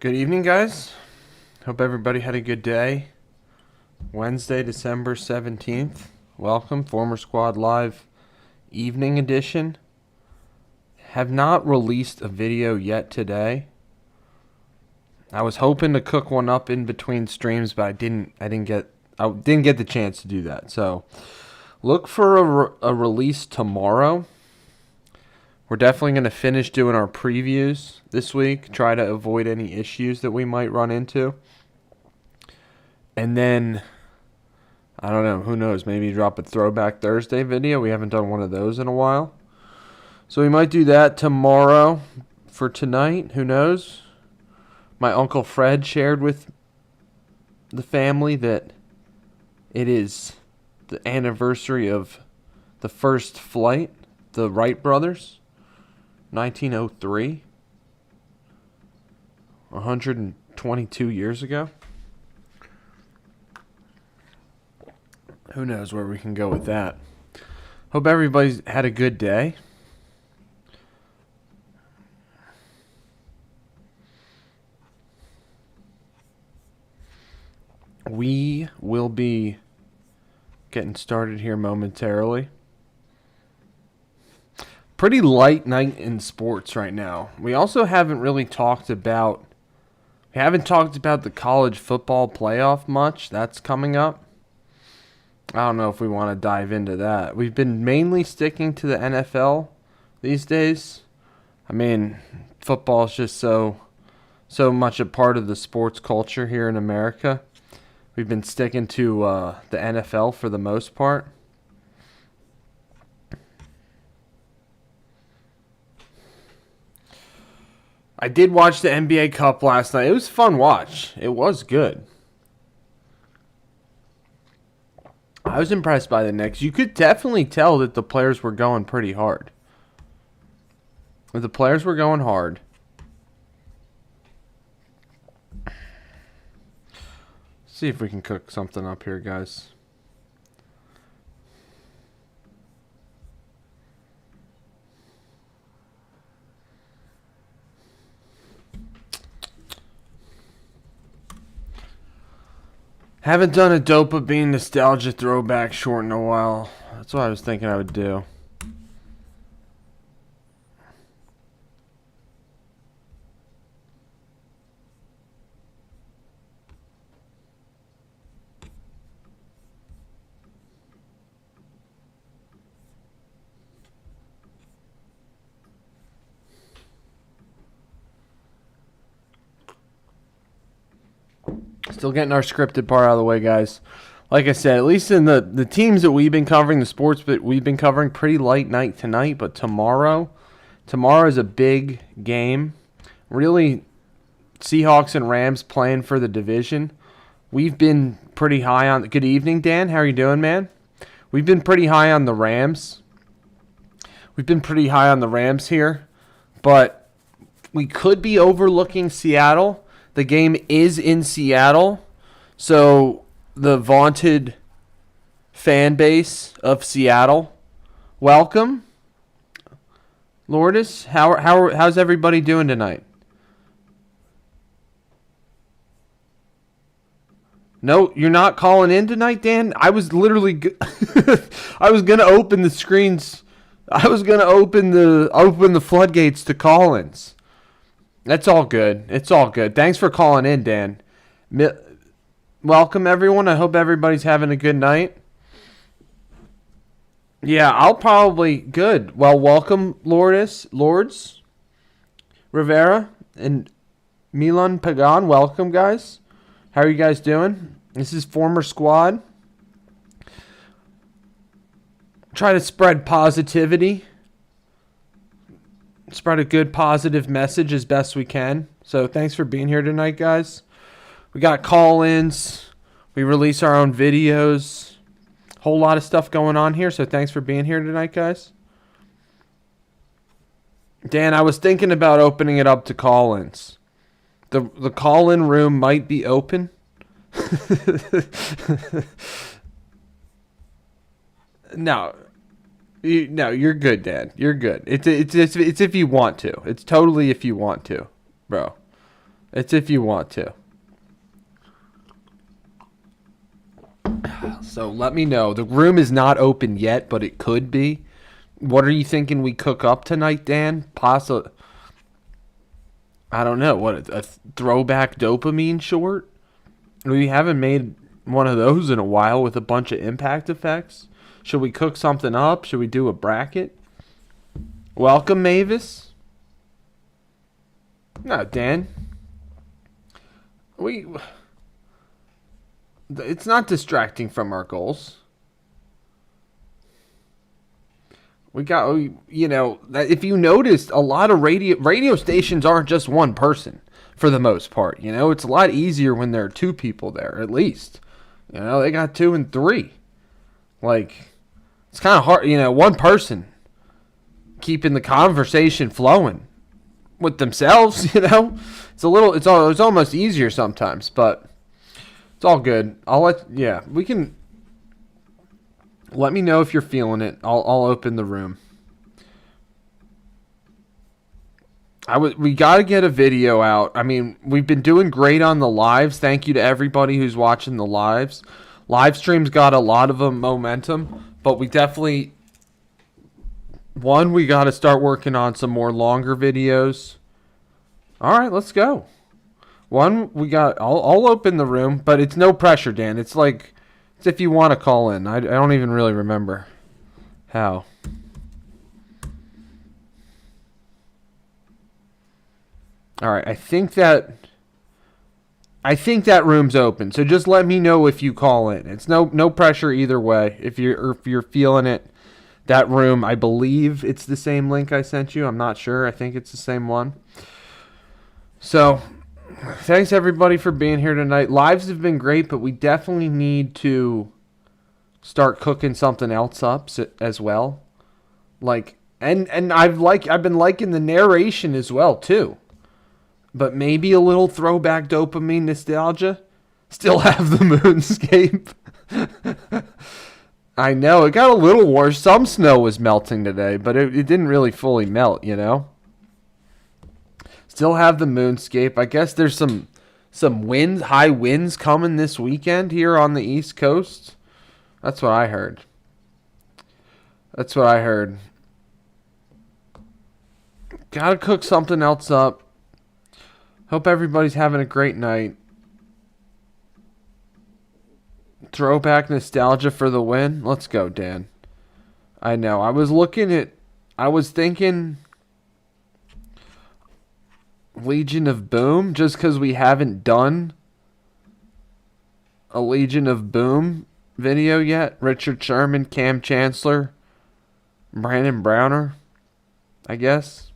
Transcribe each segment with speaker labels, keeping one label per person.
Speaker 1: Good evening, guys. Hope everybody had a good day. Wednesday, December 17th. Welcome, Former Squad Live Evening Edition. Have not released a video yet today. I was hoping to cook one up in between streams, but I didn't get the chance to do that. So, look for a release tomorrow. We're definitely going to finish doing our previews this week. Try to avoid any issues that we might run into. And then, I don't know, who knows, maybe drop a Throwback Thursday video. We haven't done one of those in a while. So we might do that tomorrow for tonight. Who knows? My Uncle Fred shared with the family that it is the anniversary of the first flight, the Wright brothers. 1903, 122 years ago. Who knows where we can go with that. Hope everybody's had a good day. We will be getting started here momentarily. Pretty light night in sports right now. We also haven't talked about the college football playoff much. That's coming up. I don't know if we want to dive into that. We've been mainly sticking to the NFL these days. I mean, football is just so much a part of the sports culture here in America. We've been sticking to the NFL for the most part. I did watch the NBA Cup last night. It was a fun watch. It was good. I was impressed by the Knicks. You could definitely tell that the players were going pretty hard. The players were going hard. See if we can cook something up here, guys. Haven't done a Dopa Bean Nostalgia Throwback short in a while. That's what I was thinking I would do. Still getting our scripted part out of the way, guys. Like I said, at least in the teams that we've been covering, the sports that we've been covering, pretty light night tonight. But tomorrow is a big game. Really, Seahawks and Rams playing for the division. We've been pretty high on... Good evening, Dan. How are you doing, man? We've been pretty high on the Rams. We've been pretty high on the Rams here. But we could be overlooking Seattle. The game is in Seattle, so the vaunted fan base of Seattle, welcome. Lourdes, how's everybody doing tonight? No, you're not calling in tonight, Dan? I was literally I was going to open the screens. I was going to open the floodgates to call-ins. That's all good. It's all good. Thanks for calling in, Dan. Welcome, everyone. I hope everybody's having a good night. Yeah, I'll probably... Good. Well, welcome, Lords, Rivera, and Milan Pagan. Welcome, guys. How are you guys doing? This is Former Squad. Try to spread positivity. Spread a good positive message as best we can. So thanks for being here tonight, guys. We got call-ins. We release our own videos. Whole lot of stuff going on here. So thanks for being here tonight, guys. Dan, I was thinking about opening it up to call-ins. The call-in room might be open. No. No, you're good, Dad. You're good. It's if you want to. It's totally if you want to, bro. It's if you want to. So let me know. The room is not open yet, but it could be. What are you thinking we cook up tonight, Dan? I don't know. What, a throwback dopamine short? We haven't made one of those in a while with a bunch of impact effects. Should we cook something up? Should we do a bracket? Welcome, Mavis. No, Dan. It's not distracting from our goals. If you noticed, a lot of radio stations aren't just one person for the most part. It's a lot easier when there are two people there, at least. They got 2 and 3. Like, it's kind of hard, one person keeping the conversation flowing with themselves, It's almost easier sometimes, but it's all good. Let me know if you're feeling it. I'll open the room. We got to get a video out. I mean, we've been doing great on the lives. Thank you to everybody who's watching the lives. Live streams got a lot of momentum, but we definitely, we got to start working on some more longer videos. All right, let's go. I'll open the room, but it's no pressure, Dan. It's if you want to call in. I don't even really remember how. All right, I think that room's open. So just let me know if you call in. It's no pressure either way. If you're feeling it, that room, I believe it's the same link I sent you. I'm not sure. I think it's the same one. So, thanks everybody for being here tonight. Lives have been great, but we definitely need to start cooking something else up as well. And I've been liking the narration as well too. But maybe a little throwback dopamine nostalgia. Still have the moonscape. I know, it got a little worse. Some snow was melting today, but it didn't really fully melt, Still have the moonscape. I guess there's some high winds coming this weekend here on the East Coast. That's what I heard. Gotta cook something else up. Hope everybody's having a great night. Throwback nostalgia for the win. Let's go, Dan. I know. I was thinking Legion of Boom, just because we haven't done a Legion of Boom video yet. Richard Sherman, Cam Chancellor, Brandon Browner, I guess.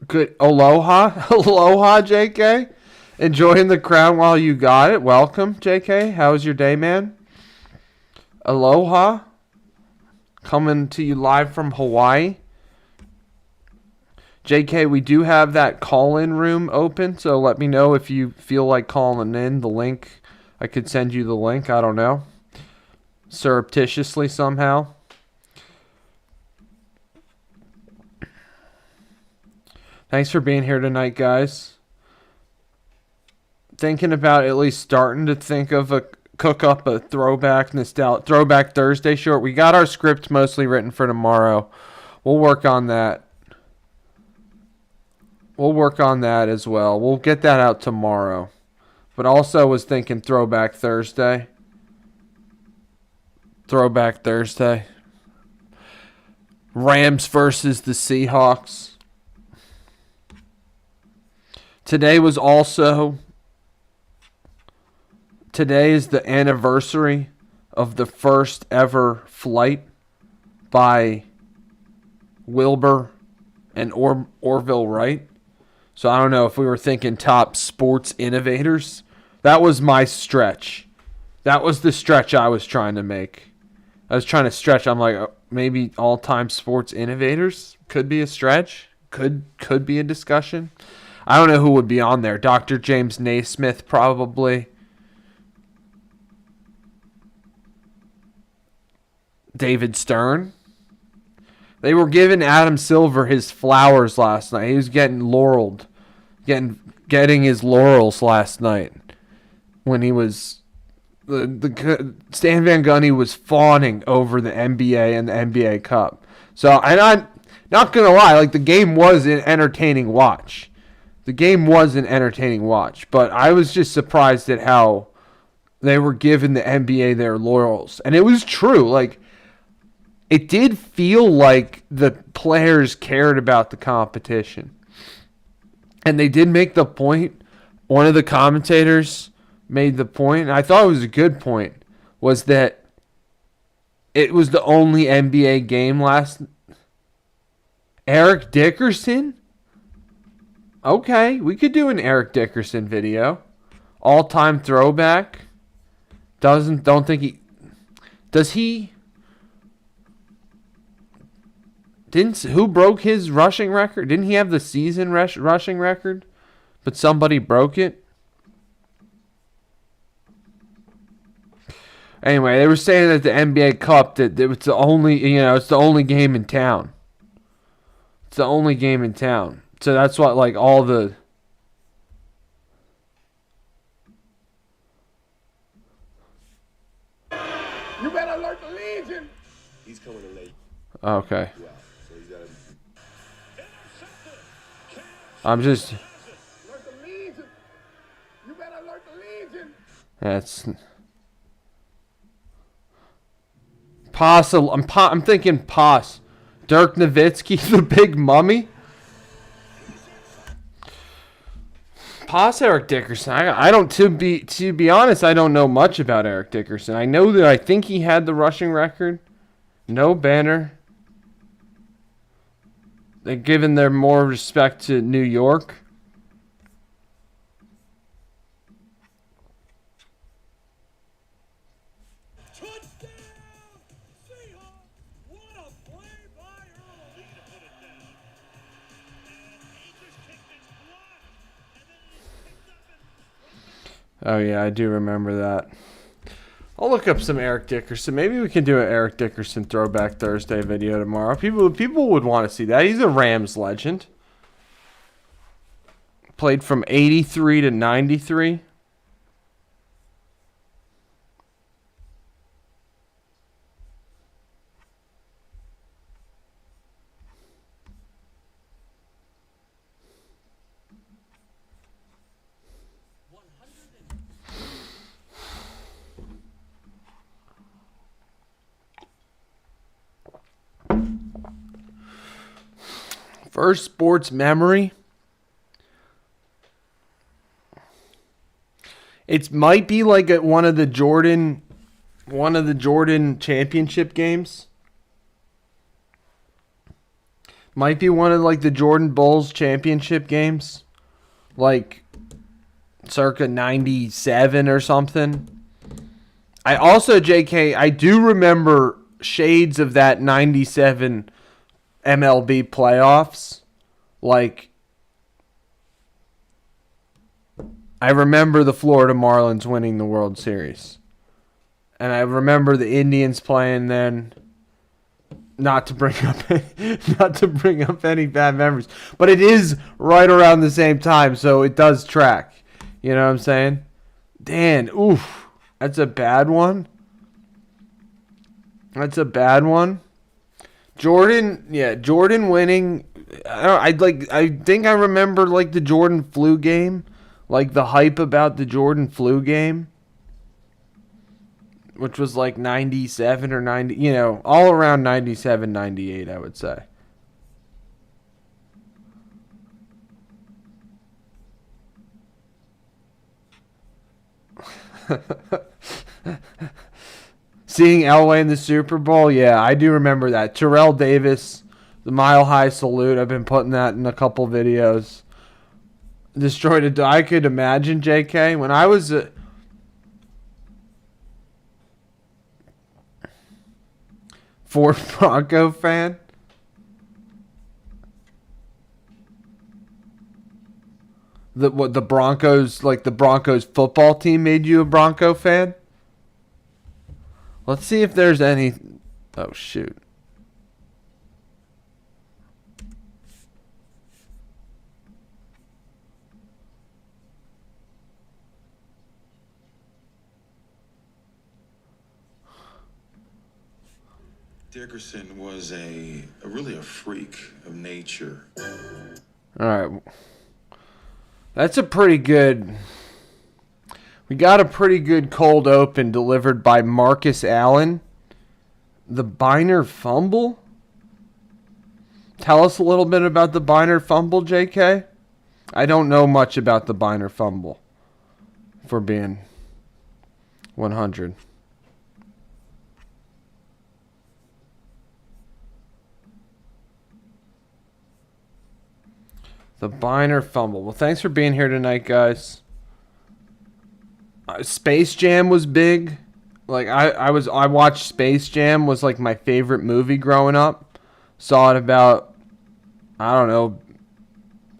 Speaker 1: Good. Aloha, JK. Enjoying the crown while you got it. Welcome, JK. How's your day, man? Aloha. Coming to you live from Hawaii. JK, we do have that call-in room open, so let me know if you feel like calling in. The link, I could send you the link. I don't know. Surreptitiously somehow. Thanks for being here tonight, guys. Thinking about at least starting to think of cook up a throwback Thursday short. We got our script mostly written for tomorrow. We'll work on that. As well. We'll get that out tomorrow. But also was thinking Throwback Thursday. Rams versus the Seahawks. Today is the anniversary of the first ever flight by Wilbur and Orville Wright. So I don't know if we were thinking top sports innovators. That was my stretch. That was the stretch I was trying to make. I was trying to stretch. I'm like, maybe all-time sports innovators could be a stretch. Could be a discussion. I don't know who would be on there. Dr. James Naismith, probably. David Stern. They were giving Adam Silver his flowers last night. He was getting laureled, getting his laurels last night when he was the Stan Van Gundy was fawning over the NBA and the NBA Cup. So, and I'm not gonna lie, like the game was an entertaining watch. The game was an entertaining watch, but I was just surprised at how they were giving the NBA their laurels, and it was true. Like, it did feel like the players cared about the competition. And they did make the point. One of the commentators made the point, and I thought it was a good point, was that it was the only NBA game last. Eric Dickerson? Okay, we could do an Eric Dickerson video. All-time throwback. Don't think he... Does he... Who broke his rushing record? Didn't he have the season rushing record? But somebody broke it? Anyway, they were saying that the NBA Cup, that it's the only, it's the only game in town. It's the only game in town. So that's what, like, all the...
Speaker 2: You better alert the Legion. He's coming in late.
Speaker 1: Okay.
Speaker 2: Yeah.
Speaker 1: I'm just...
Speaker 2: Alert the Legion. You better alert the Legion.
Speaker 1: That's... I'm thinking Poss. Dirk Nowitzki, the big mummy. Poss Eric Dickerson. I don't, to be honest, I don't know much about Eric Dickerson. I know that I think he had the rushing record. No banner. They've given their more respect to New York.
Speaker 3: Touchdown! Seahawks! What a play by Earl Lee to put it down. And he just kicked his block. And then he picked up and...
Speaker 1: Oh yeah, I do remember that. I'll look up some Eric Dickerson. Maybe we can do an Eric Dickerson Throwback Thursday video tomorrow. People would want to see that. He's a Rams legend. Played from 83 to 93. First sports memory. It might be like at one of the Jordan championship games. Might be one of like the Jordan Bulls championship games. Like circa 97 or something. I also, JK, I do remember shades of that 97 MLB playoffs. Like, I remember the Florida Marlins winning the World Series. And I remember the Indians playing then. Not to bring up any bad memories, but it is right around the same time, so it does track. You know what I'm saying? Dan, oof, that's a bad one. That's a bad one. Jordan winning. I think I remember like the Jordan flu game, like the hype about the Jordan flu game, which was like 97 or 90, all around 97, 98, I would say. Seeing Elway in the Super Bowl, yeah, I do remember that. Terrell Davis, the Mile High Salute, I've been putting that in a couple videos. Destroyed a... I could imagine, JK, when I was... Ford Bronco fan. The Broncos, like the Broncos football team made you a Bronco fan? Let's see if there's any Oh, shoot.
Speaker 4: Dickerson was really a freak of nature.
Speaker 1: All right. That's a pretty good... We got a pretty good cold open delivered by Marcus Allen. The Biner fumble? Tell us a little bit about the Biner fumble, JK. I don't know much about the Biner fumble, for being 100. The Biner fumble. Well, thanks for being here tonight, guys. Space Jam was big. Like I watched Space Jam, was like my favorite movie growing up. Saw it about, I don't know,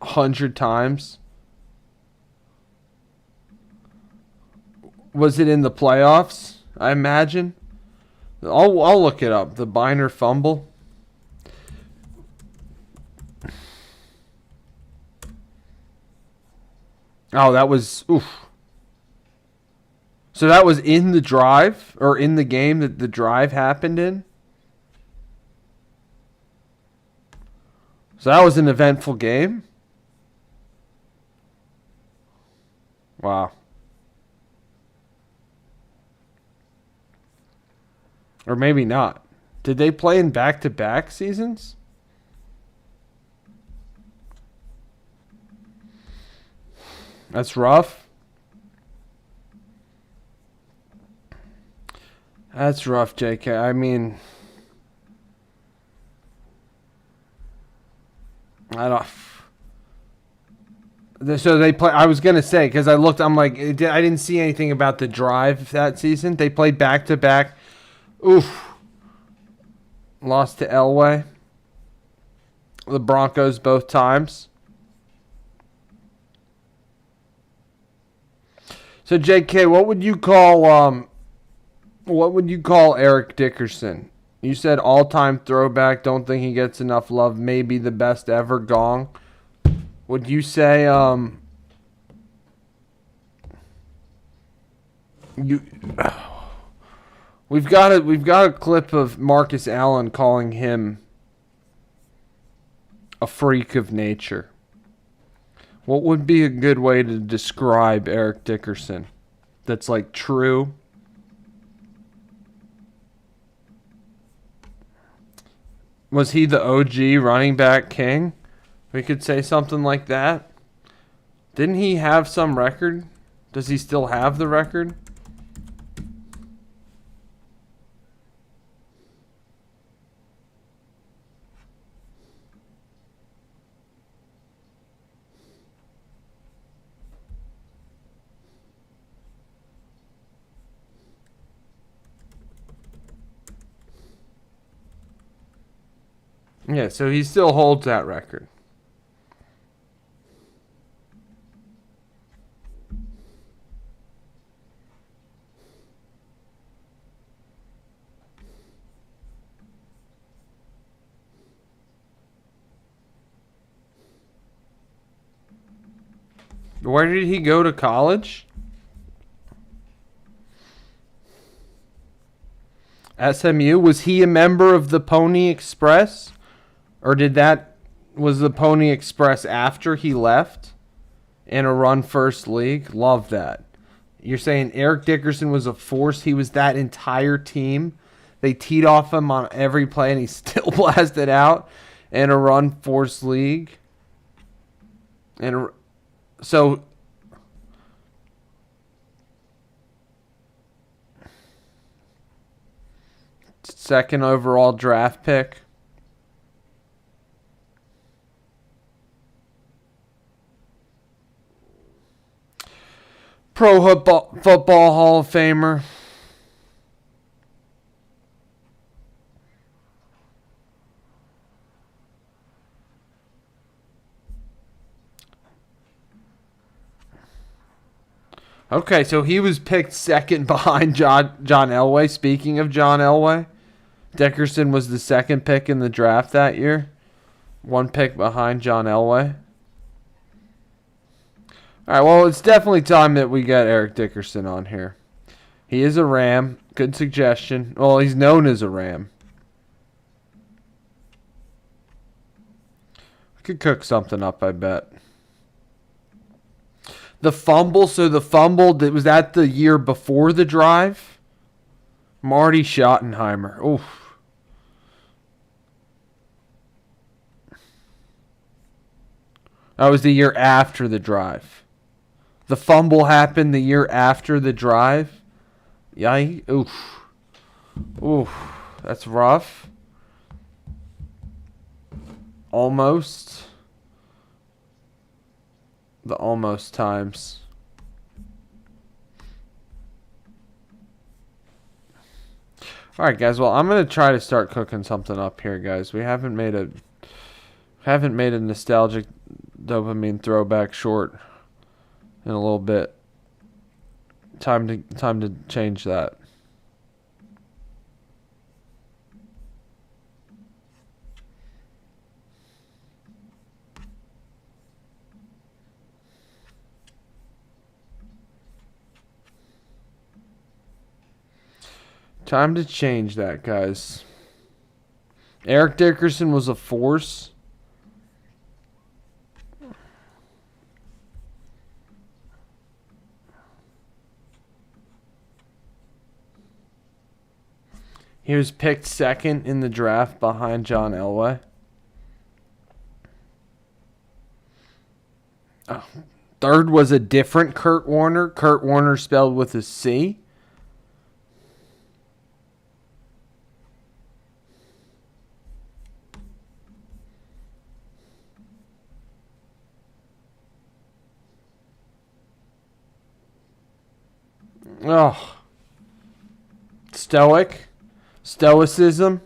Speaker 1: 100 times. Was it in the playoffs? I imagine. I'll look it up. The Biner fumble. Oh, that was oof. So that was in the drive, or in the game that the drive happened in? So that was an eventful game? Wow. Or maybe not. Did they play in back-to-back seasons? That's rough. That's rough, JK. I mean, I don't. So they play. I was gonna say, because I looked. I'm like, I didn't see anything about the drive that season. They played back to back. Oof. Lost to Elway. The Broncos both times. So JK, what would you call Eric Dickerson? You said all-time throwback. Don't think he gets enough love. Maybe the best ever. Gong. Would you say we've got a clip of Marcus Allen calling him a freak of nature. What would be a good way to describe Eric Dickerson that's like true? Was he the OG running back king? We could say something like that. Didn't he have some record? Does he still have the record? Yeah, so he still holds that record. Where did he go to college? SMU? Was he a member of the Pony Express? Or was the Pony Express after he left in a run first league? Love that. You're saying Eric Dickerson was a force? He was that entire team? They teed off him on every play and he still blasted out in a run force league? And so second overall draft pick. Pro football Hall of Famer. Okay, so he was picked second behind John Elway. Speaking of John Elway, Dickerson was the second pick in the draft that year. One pick behind John Elway. All right, well, it's definitely time that we got Eric Dickerson on here. He is a Ram. Good suggestion. Well, he's known as a Ram. I could cook something up, I bet. The fumble, was that the year before the drive? Marty Schottenheimer. Oof. That was the year after the drive. The fumble happened the year after the drive. Yikes. Oof. Oof. That's rough. Almost. The almost times. Alright, guys. Well, I'm going to try to start cooking something up here, guys. We haven't made a nostalgic dopamine throwback short in a little bit. Time to change that. Time to change that, guys. Eric Dickerson was a force. He was picked second in the draft behind John Elway. Oh. Third was a different Kurt Warner. Kurt Warner spelled with a C. Oh. Stoicism.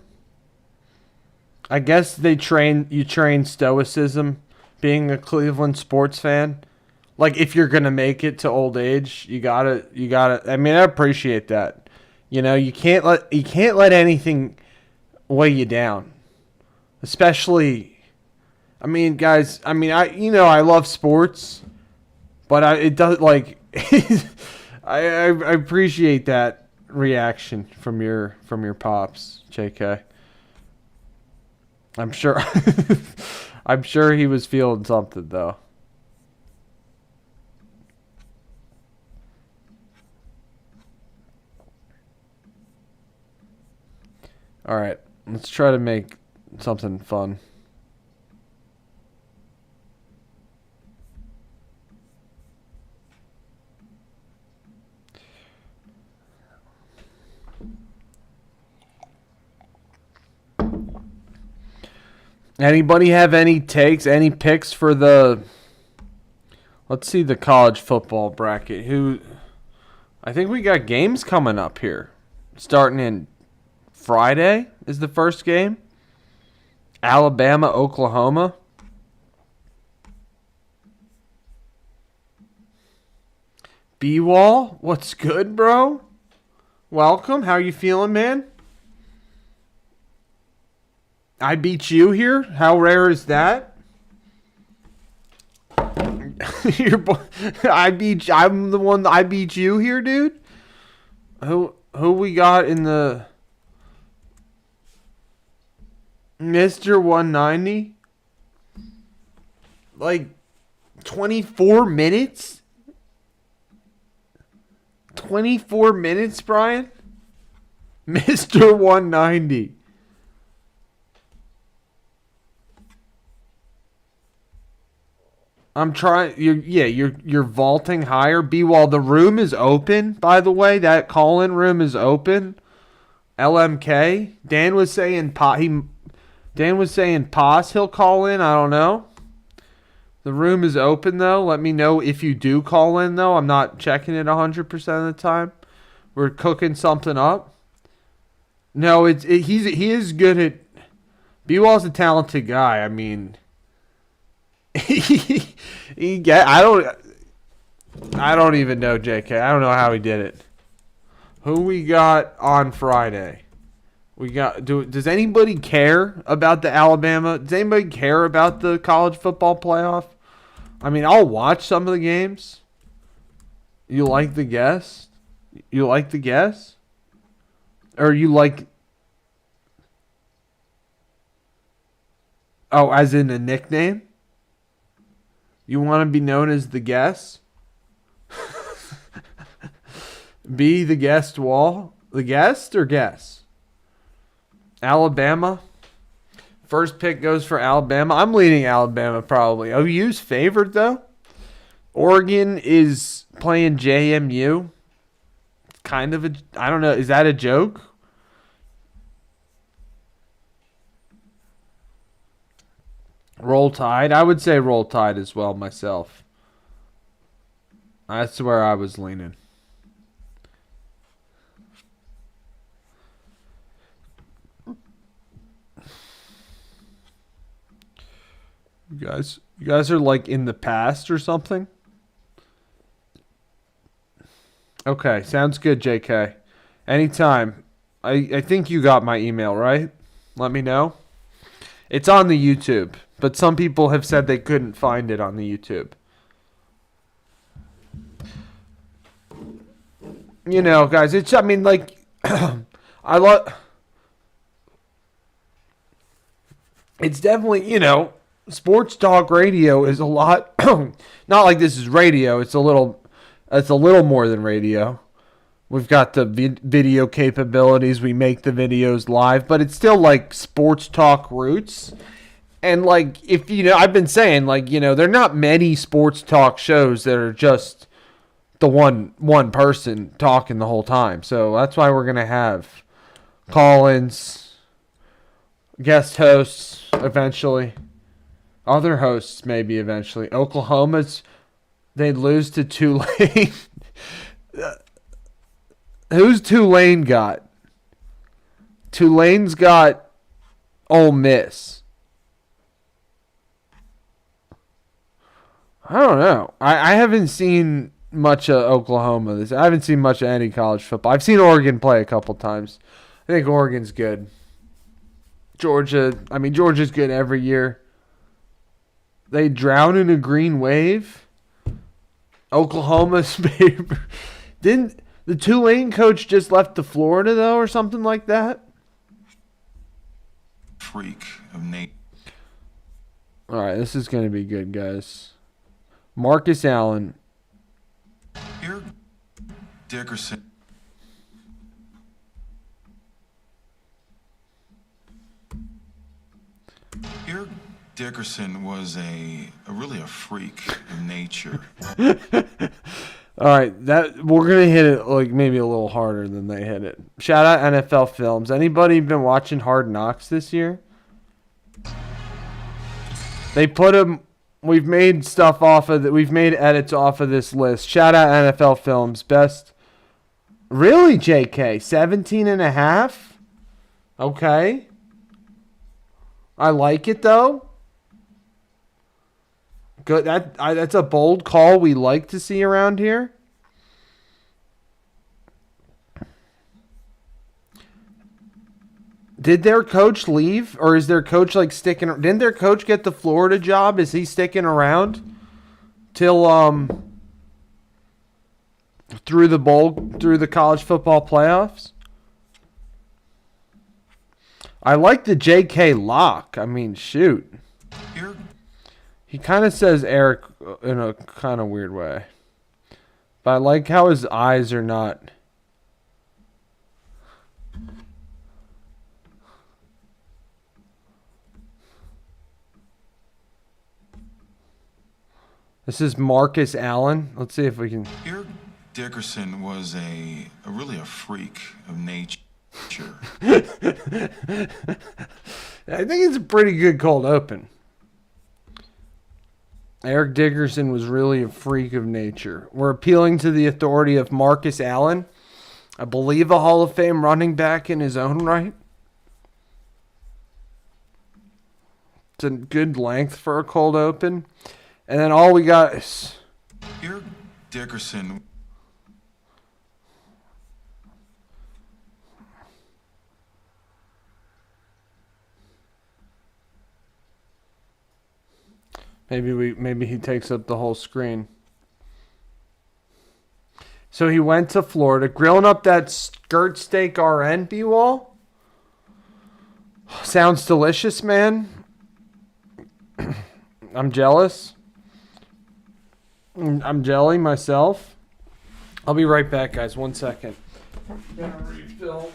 Speaker 1: I guess you train stoicism being a Cleveland sports fan. Like, if you're going to make it to old age, you gotta, I mean, I appreciate that. You know, you can't let anything weigh you down. Especially, I mean, guys, I love sports, but it does, like, I appreciate that reaction from your pops, JK. I'm sure he was feeling something though. All right, let's try to make something fun. Anybody have any takes, any picks for let's see the college football bracket. I think we got games coming up here. Starting in Friday is the first game. Alabama, Oklahoma. B-Wall, what's good, bro? Welcome. How you feeling, man? I beat you here? How rare is that? I'm the one that I beat you here, dude? Who we got in the Mr. 190? Like 24 minutes? 24 minutes, Brian? Mr. 190. I'm trying. You're vaulting higher. B-Wall, the room is open, by the way. That call-in room is open. LMK. Dan was saying Pos he'll call in. I don't know. The room is open though. Let me know if you do call in though. I'm not checking it 100% of the time. We're cooking something up. No, he is good at. B-Wall's a talented guy. I mean. I don't even know, JK. I don't know how he did it. Who we got on Friday? We got. Does anybody care about the Alabama? Does anybody care about the college football playoff? I mean, I'll watch some of the games. You like the guess? You like the guess? Or you like... Oh, as in a nickname? You want to be known as the guess? Be the guest wall? The guest or guess? Alabama. First pick goes for Alabama. I'm leading Alabama probably. OU's favored though. Oregon is playing JMU. Kind of a... I don't know. Is that a joke? Roll Tide. I would say Roll Tide as well myself. That's where I was leaning. You guys are like in the past or something? Okay, sounds good, JK. Anytime. I think you got my email, right? Let me know. It's on the YouTube, but some people have said they couldn't find it on the YouTube. You know, guys, I mean, like, I love... It's definitely, you know, sports talk radio is a lot... Not like this is radio, it's a little more than radio. We've got the video capabilities. We make the videos live, but it's still like sports talk roots. And like, if you know, I've been saying like, you know, there are not many sports talk shows that are just the one person talking the whole time. So that's why we're going to have call-ins, guest hosts eventually, other hosts maybe eventually. Oklahoma's, they'd lose to Tulane. Who's Tulane got? Tulane's got Ole Miss. I don't know. I haven't seen much of Oklahoma. I haven't seen much of any college football. I've seen Oregon play a couple times. I think Oregon's good. Georgia's good every year. They drown in a green wave. Oklahoma's didn't the Tulane coach just left to Florida though, or something like that?
Speaker 4: Freak of nature.
Speaker 1: All right, this is going to be good, guys. Marcus Allen.
Speaker 4: Eric Dickerson. Eric Dickerson was really a freak of nature.
Speaker 1: All right, that we're gonna hit it like maybe a little harder than they hit it. Shout out NFL Films. Anybody been watching Hard Knocks this year? They put them. We've made stuff off of that. We've made edits off of this list. Shout out NFL Films. Best. Really, JK? 17.5? Okay. I like it though. Good. That's a bold call we like to see around here. Did their coach leave, or is their coach like sticking? Didn't their coach get the Florida job? Is he sticking around till through the college football playoffs? I like the J.K. Lock. I mean, shoot. He kind of says Eric in a kind of weird way. But I like how his eyes are not... This is Marcus Allen. Let's see if we can...
Speaker 4: Eric Dickerson was really a freak of nature.
Speaker 1: I think it's a pretty good cold open. Eric Dickerson was really a freak of nature. We're appealing to the authority of Marcus Allen, I believe a Hall of Fame running back in his own right. It's a good length for a cold open. And then all we got is...
Speaker 4: Eric Dickerson.
Speaker 1: Maybe he takes up the whole screen. So he went to Florida, grilling up that skirt steak RN, B-Wall. Sounds delicious, man. I'm jealous. I'm jelly myself. I'll be right back, guys. 1 second. Gonna refill.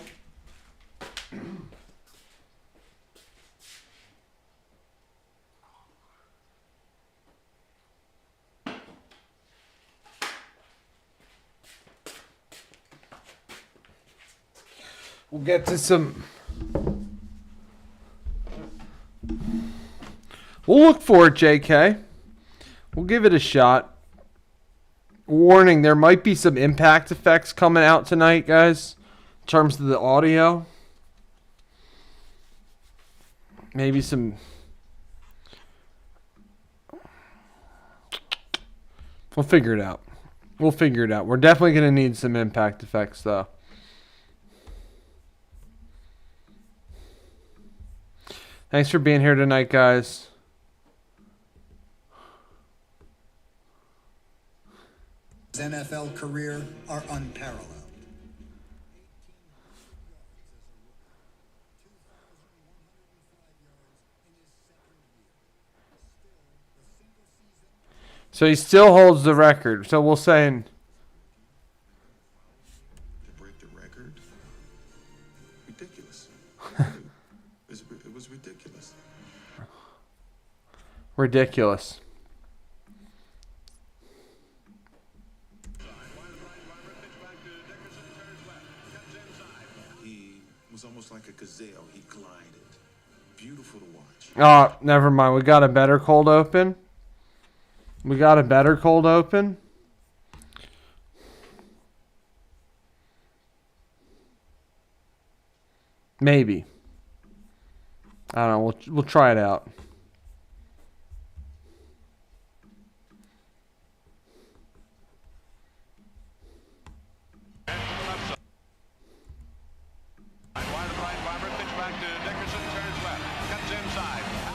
Speaker 1: We'll get to some. We'll look for it, JK. We'll give it a shot. Warning, there might be some impact effects coming out tonight, guys, in terms of the audio. Maybe some. We'll figure it out. We'll figure it out. We're definitely going to need some impact effects, though. Thanks for being here tonight, guys.
Speaker 5: His NFL career are unparalleled.
Speaker 1: So he still holds the record. So we'll say
Speaker 4: To break the record? Ridiculous. It was ridiculous.
Speaker 1: ridiculous.
Speaker 4: He was almost like a gazelle. He glided. Beautiful to watch.
Speaker 1: Oh, never mind. We got a better cold open. We got a better cold open. Maybe. I don't know. We'll try it out.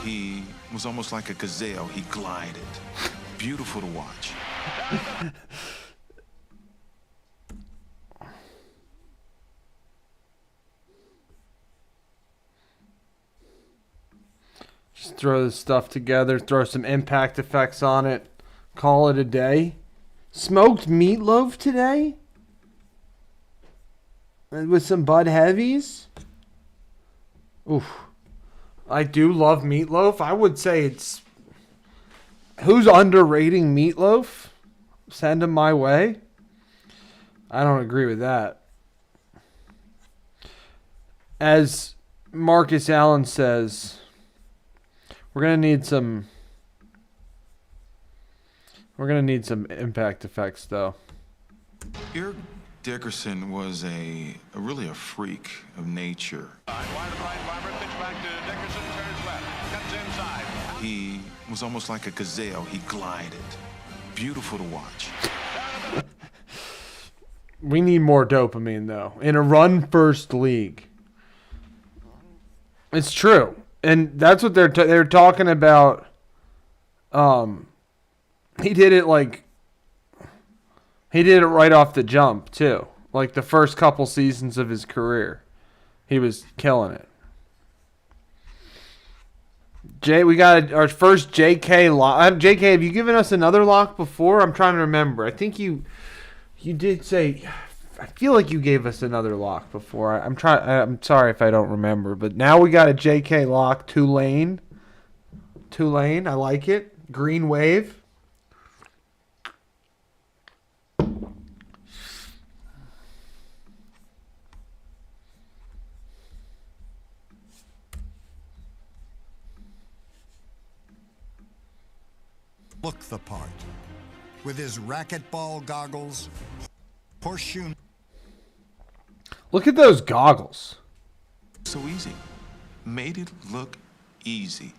Speaker 4: He was almost like a gazelle. He glided. Beautiful to watch.
Speaker 1: Just throw this stuff together. Throw some impact effects on it. Call it a day. Smoked meatloaf today? And with some Bud Heavies? Oof. I do love meatloaf. I would say it's... Who's underrating meatloaf? Send him my way. I don't agree with that. As Marcus Allen says, we're going to need some... We're going to need some impact effects, though.
Speaker 4: Eric Dickerson was really a freak of nature. He was almost like a gazelle. He glided. Beautiful to watch.
Speaker 1: We need more dopamine, though. In a run-first league. It's true. And that's what they're talking about. He did it right off the jump, too. Like the first couple seasons of his career. He was killing it. We got our first JK lock. JK, have you given us another lock before? I'm trying to remember. I think you did say. I feel like you gave us another lock before. I'm sorry if I don't remember, but now we got a JK lock. Tulane. I like it. Green wave.
Speaker 5: Look the part. With his racquetball goggles, horseshoe.
Speaker 1: Look at those goggles.
Speaker 4: So easy. Made it look easy.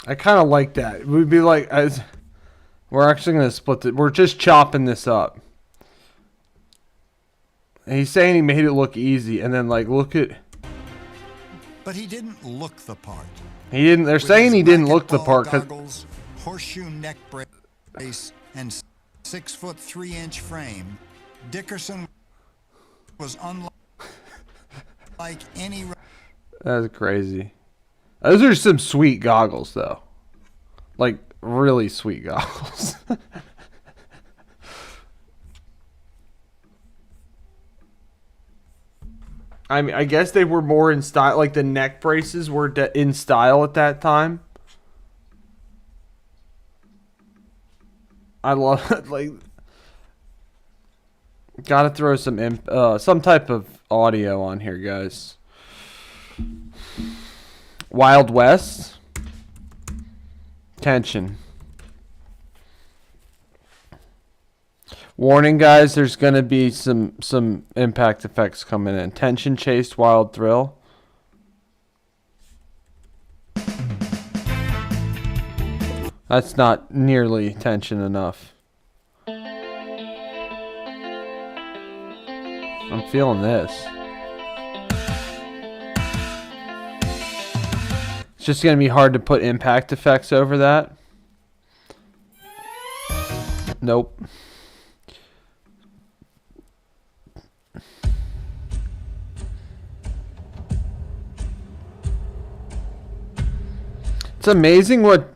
Speaker 1: I kind of like that. It would be like, we're actually going to split it. We're just chopping this up. And he's saying he made it look easy. And then, like, look at...
Speaker 5: but he didn't look the part.
Speaker 1: He didn't. They're
Speaker 5: With
Speaker 1: saying
Speaker 5: his
Speaker 1: he didn't look the
Speaker 5: racquetball
Speaker 1: part because
Speaker 5: goggles, horseshoe neck brace, and 6'3" frame, Dickerson was unlike any.
Speaker 1: that's crazy. Those are some sweet goggles, though. Like really sweet goggles. I mean, I guess they were more in style. Like the neck braces were in style at that time. I love it. Like, gotta throw some type of audio on here, guys. Wild West. Tension. Warning, guys, there's going to be some impact effects coming in. Tension, chased, wild thrill. That's not nearly tension enough. I'm feeling this. It's just going to be hard to put impact effects over that. Nope. It's amazing what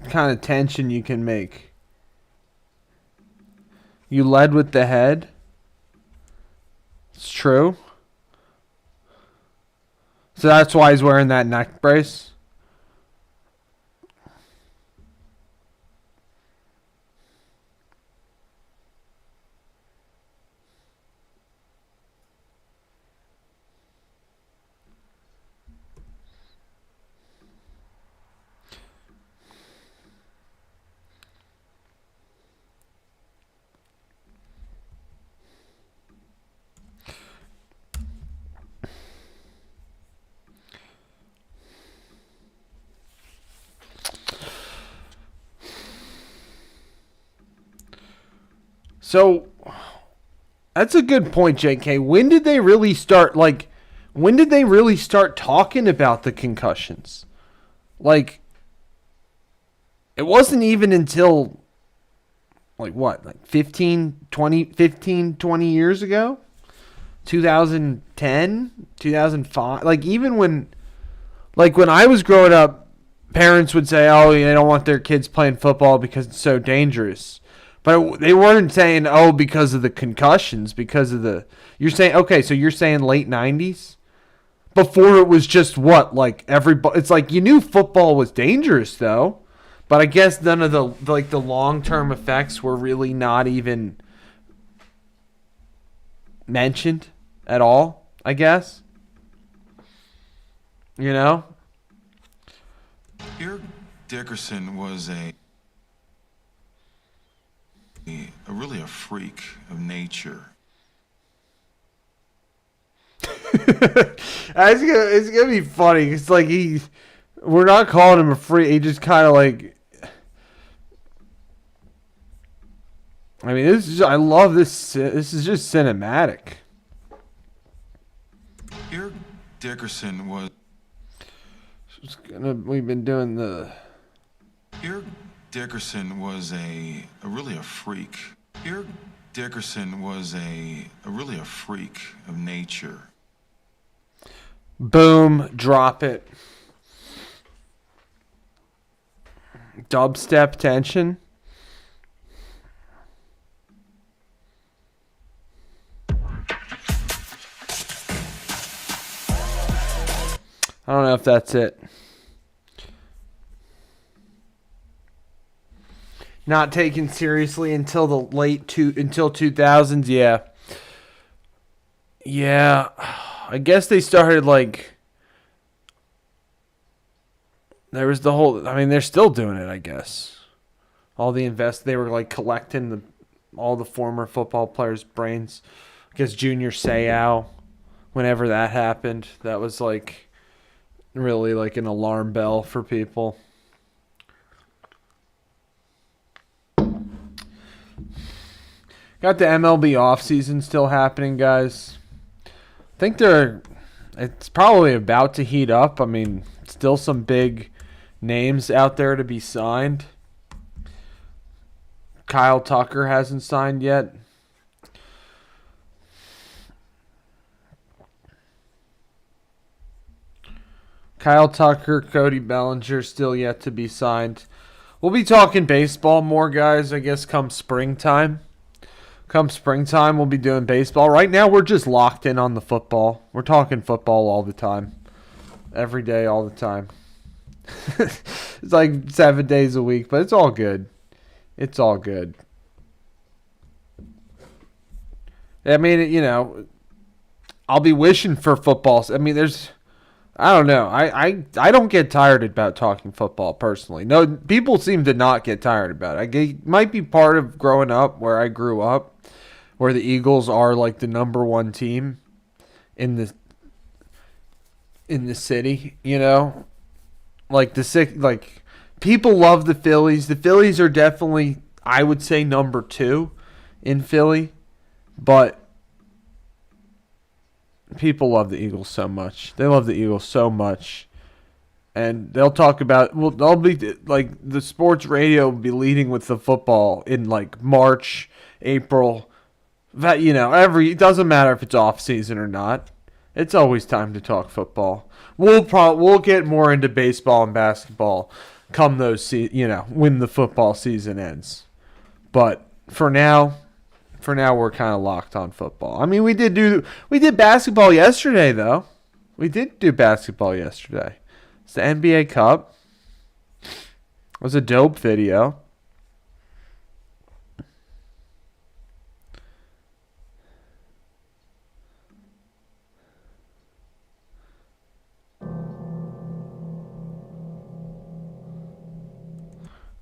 Speaker 1: kind of tension you can make. You led with the head. It's true. So that's why he's wearing that neck brace. So that's a good point, JK. When did they really start talking about the concussions? Like, it wasn't even until like 20 years ago? 2010, 2005. Like even when I was growing up, parents would say, "Oh, they don't want their kids playing football because it's so dangerous." But they weren't saying, "Oh, because of the concussions, because of the." You're saying, okay, so you're saying late 90s? Before it was just what? Like everybody, it's like you knew football was dangerous though. But I guess none of the long-term effects were really not even mentioned at all, I guess. You know?
Speaker 4: Eric Dickerson was really a freak of nature.
Speaker 1: It's gonna be funny. It's like we're not calling him a freak. He just kind of like. I mean, I love this. This is just cinematic.
Speaker 4: Eric Dickerson was.
Speaker 1: We've been doing the.
Speaker 4: Eric Dickerson was really a freak. Eric Dickerson was really a freak of nature.
Speaker 1: Boom, drop it. Dubstep tension. I don't know if that's it. Not taken seriously until the until 2000s, yeah. Yeah. I guess they started like there was the whole I mean they're still doing it, I guess. All the they were like collecting all the former football players' brains. I guess Junior Seau, whenever that happened, that was like really like an alarm bell for people. Got the MLB offseason still happening, guys. I think It's probably about to heat up. I mean, still some big names out there to be signed. Kyle Tucker hasn't signed yet. Kyle Tucker, Cody Bellinger still yet to be signed. We'll be talking baseball more, guys, I guess, come springtime. Come springtime, we'll be doing baseball. Right now, we're just locked in on the football. We're talking football all the time. Every day, all the time. It's like 7 days a week, but it's all good. It's all good. I mean, you know, I'll be wishing for football. I mean, I don't know. I don't get tired about talking football personally. No, people seem to not get tired about it. It might be part of growing up where I grew up, where the Eagles are like the number one team in the city. You know, like people love the Phillies. The Phillies are definitely, I would say, number 2 in Philly, but people love the Eagles so much. They love the Eagles so much. And they'll talk about, well, they'll be like, the sports radio will be leading with the football in like March, April. That, you know, it doesn't matter if it's off season or not. It's always time to talk football. We'll get more into baseball and basketball come those, when the football season ends. But for now we're kind of locked on football. I mean, we did basketball yesterday, though. We did do basketball yesterday. It's the NBA Cup. It was a dope video.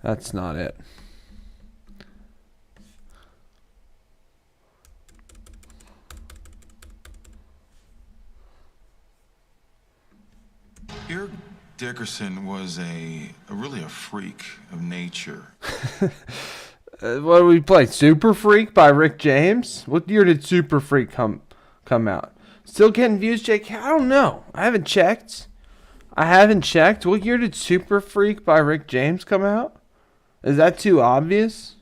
Speaker 1: That's not it.
Speaker 4: Eric Dickerson was really a freak of nature.
Speaker 1: What did we play? Super Freak by Rick James? What year did Super Freak come out? Still getting views, Jake? I don't know. I haven't checked. What year did Super Freak by Rick James come out? Is that too obvious?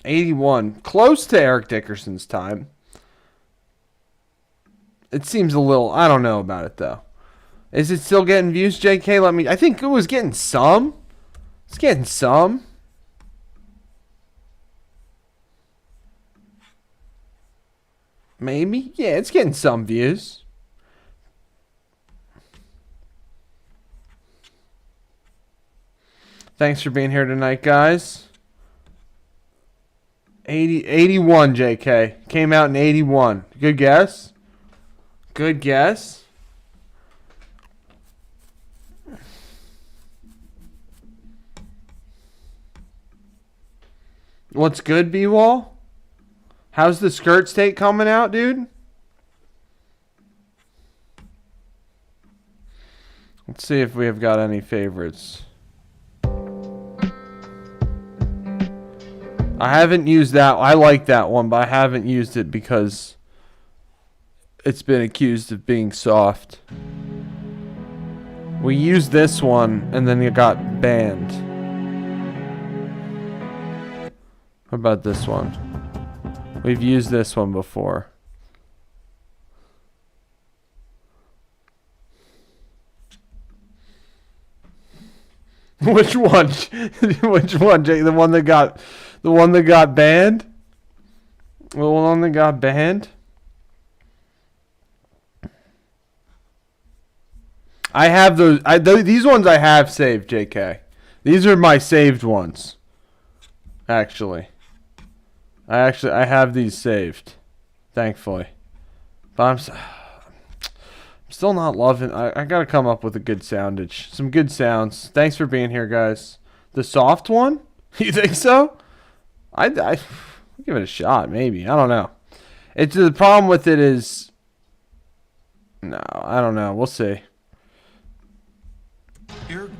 Speaker 1: '81, close to Eric Dickerson's time. It seems a little. I don't know about it though. Is it still getting views, JK? I think it was getting some. It's getting some. Maybe. Yeah, it's getting some views. Thanks for being here tonight, guys. 81, JK. Came out in 81. Good guess? Good guess? What's good, B-Wall? How's the skirt state coming out, dude? Let's see if we have got any favorites. I haven't used that. I like that one, but I haven't used it because it's been accused of being soft. We used this one, and then it got banned. How about this one? We've used this one before. Which one? Which one, Jake? The one that got banned? The one that got banned? I have those. These ones I have saved, JK. These are my saved ones. Actually. I have these saved. Thankfully. But I'm still not loving. I gotta come up with a good soundage. Some good sounds. Thanks for being here, guys. The soft one? You think so? I'll give it a shot, maybe. I don't know. It's the problem with it is. No, I don't know. We'll see.
Speaker 4: Eric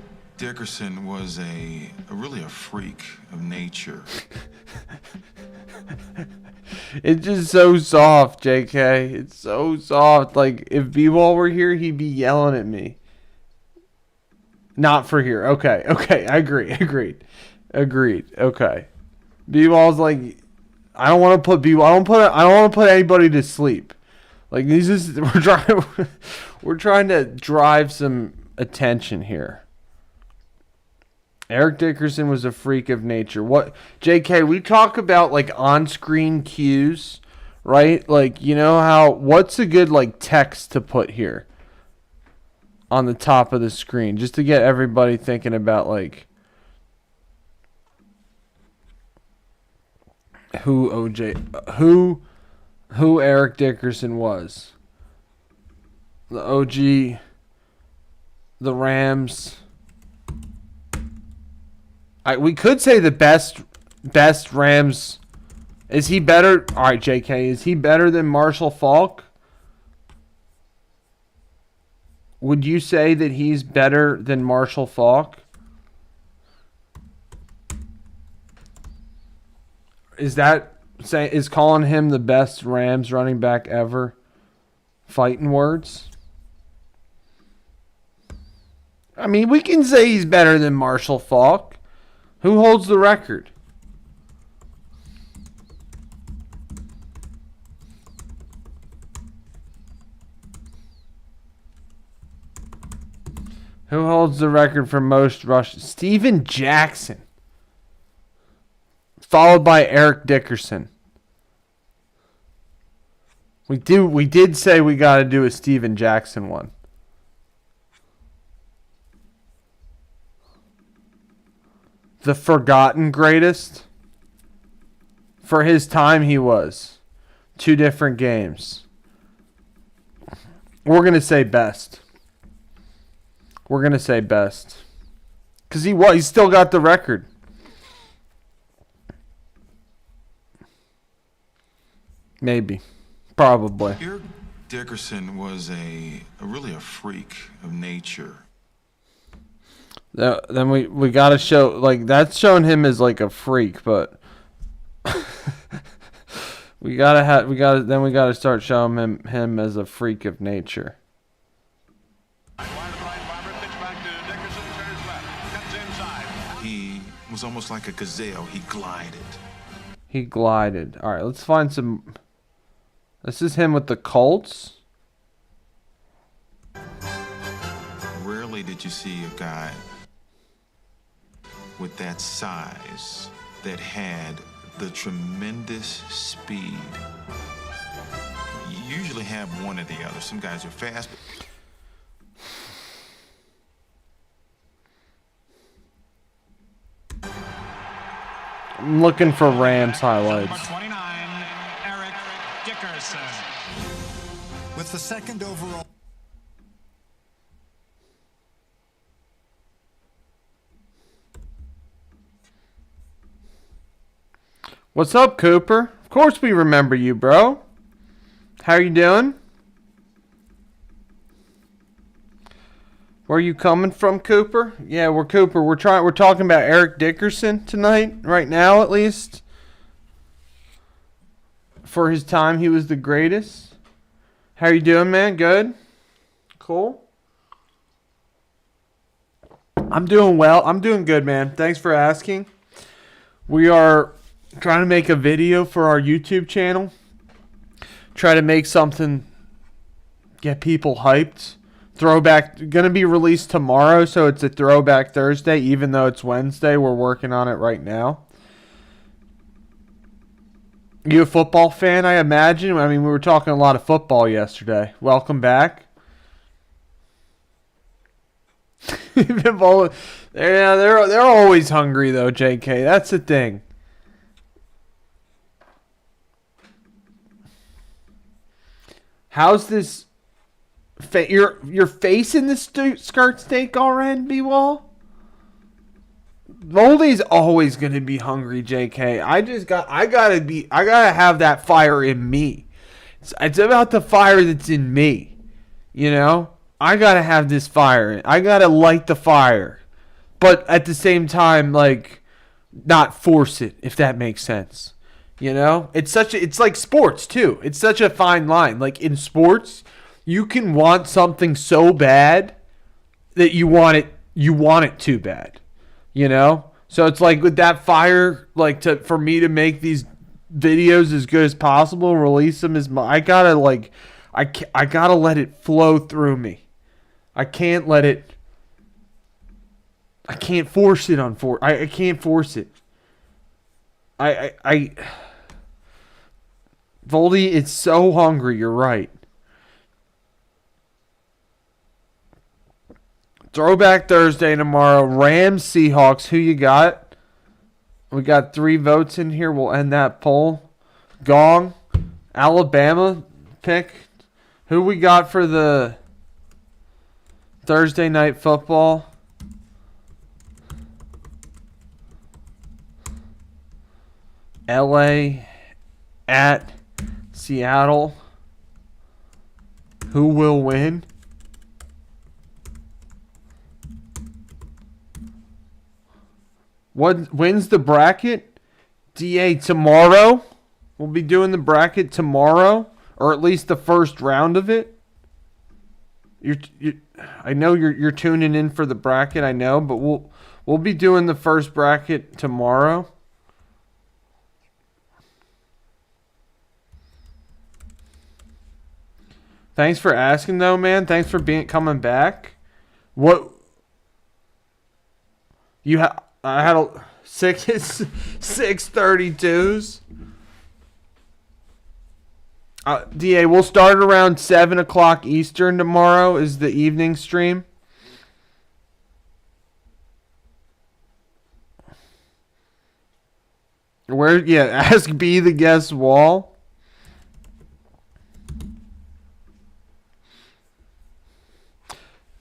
Speaker 4: Dickerson was really a freak of nature.
Speaker 1: It's just so soft, JK. It's so soft. Like, if B-Wall were here, he'd be yelling at me. Not for here. Okay. I agree. Agreed. Okay. B-Wall's like, I don't want to put B-Wall. I don't want to put anybody to sleep. Like, we're trying to drive some attention here. Eric Dickerson was a freak of nature. What, JK, we talk about like on-screen cues, right? Like, you know what's a good like text to put here on the top of the screen just to get everybody thinking about like who Eric Dickerson was. The OG, the Rams. We could say the best Rams. Is he better? All right, JK, is he better than Marshall Faulk? Would you say that he's better than Marshall Faulk? Is calling him the best Rams running back ever fighting words? I mean, we can say he's better than Marshall Faulk. Who holds the record? Who holds the record for most rushes? Steven Jackson. Followed by Eric Dickerson. We did say we got to do a Steven Jackson one. The forgotten greatest? For his time, he was. 2 different games. We're going to say best. Because he still got the record. Maybe. Probably.
Speaker 4: Eric Dickerson was really a freak of nature.
Speaker 1: Then we gotta show, like, that's showing him as like a freak, but we gotta start showing him as a freak of nature.
Speaker 4: He was almost like a gazelle.
Speaker 1: He glided. All right, let's find some. This is him with the Colts.
Speaker 4: Rarely did you see a guy with that size that had the tremendous speed. You usually have one or the other. Some guys are fast.
Speaker 1: I'm looking for Rams highlights.
Speaker 3: Number 29, Eric Dickerson.
Speaker 5: With the second overall.
Speaker 1: What's up, Cooper? Of course we remember you, bro. How you doing? Where you coming from, Cooper? Yeah, we're Cooper. We're talking about Eric Dickerson tonight, right now at least. For his time, he was the greatest. How you doing, man? Good? Cool. I'm doing well. I'm doing good, man. Thanks for asking. We are trying to make a video for our YouTube channel. Try to make something, get people hyped. Throwback, gonna be released tomorrow, so it's a Throwback Thursday, even though it's Wednesday. We're working on it right now. You a football fan, I imagine? I mean, we were talking a lot of football yesterday. Welcome back. They're always hungry, though, JK. That's the thing. How's this? You're facing the skirt steak already, B-Wall? Moldy's always gonna be hungry, JK. I gotta have that fire in me. It's about the fire that's in me. You know? I gotta have this fire. I gotta light the fire. but at the same time, like, not force it, if that makes sense. You know, it's like sports too. It's such a fine line. Like in sports, you can want something so bad that you want it too bad. You know? So it's like with that fire, like for me to make these videos as good as possible, release them I gotta let it flow through me. I can't force it on I can't force it. Voldy, it's so hungry, you're right. Throwback Thursday tomorrow. Rams, Seahawks. Who you got? We got 3 votes in here. We'll end that poll. Gong. Alabama pick. Who we got for the Thursday night football? LA at Seattle. Who will win? When's the bracket? DA tomorrow? We'll be doing the bracket tomorrow, or at least the first round of it. I know you're tuning in for the bracket, I know, but we'll be doing the first bracket tomorrow. Thanks for asking, though, man. Thanks for coming back. What you I had 6:32s. DA, we'll start around 7 o'clock Eastern tomorrow. Is the evening stream? Ask B the guest wall.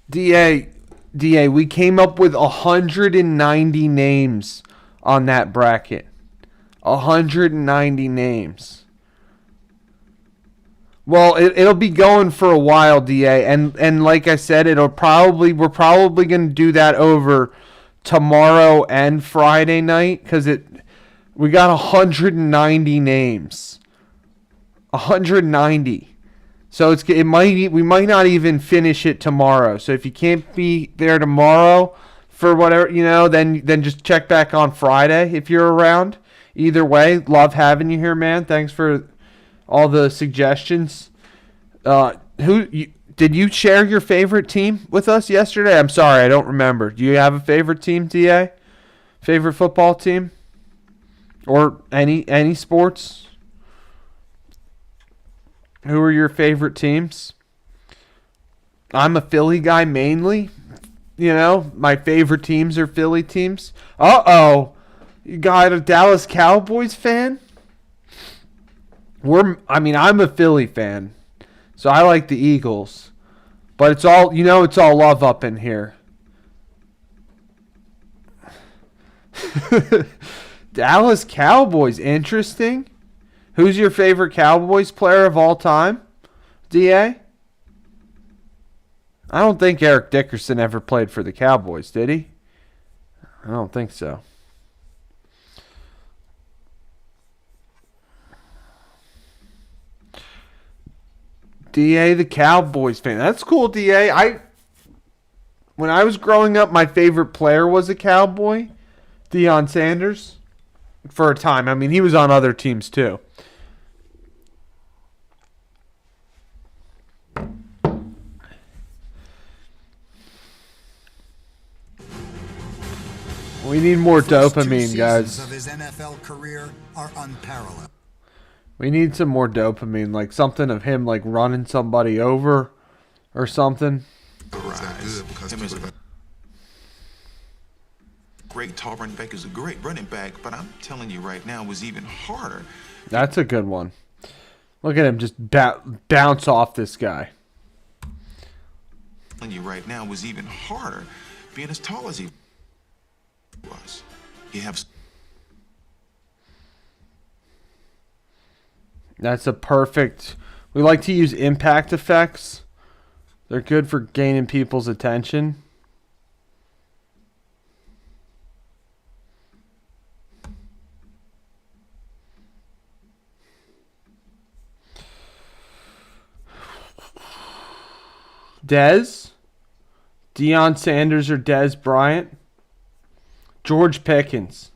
Speaker 1: DA, we came up with 190 names on that bracket. 190 names. Well, it'll be going for a while, DA, and like I said, we're probably going to do that over tomorrow and Friday night because we got 190 names. 190. So we might not even finish it tomorrow. So if you can't be there tomorrow for whatever, then just check back on Friday if you're around. Either way, love having you here, man. Thanks for all the suggestions. Did you share your favorite team with us yesterday? I'm sorry, I don't remember. Do you have a favorite team, DA? Favorite football team? Or any sports? Who are your favorite teams? I'm a Philly guy mainly. My favorite teams are Philly teams. Uh-oh. You got a Dallas Cowboys fan? I'm a Philly fan. So I like the Eagles. But it's all love up in here. Dallas Cowboys, interesting. Who's your favorite Cowboys player of all time? DA? I don't think Eric Dickerson ever played for the Cowboys, did he? I don't think so. DA, the Cowboys fan. That's cool, DA. When I was growing up, my favorite player was a Cowboy, Deion Sanders, for a time. He was on other teams too. We need more dopamine, guys.
Speaker 5: Of his NFL career are unparalleled.
Speaker 1: We need some more dopamine, like something of him like running somebody over or something.
Speaker 4: Great tall running back is a great running back, but I'm telling you right now, it was even harder.
Speaker 1: That's a good one. Look at him just bounce off this guy.
Speaker 4: I'm telling you right now, it was even harder being as tall as he was.
Speaker 1: That's a perfect. We like to use impact effects. They're good for gaining people's attention. Dez, Deion Sanders or Dez Bryant, George Pickens.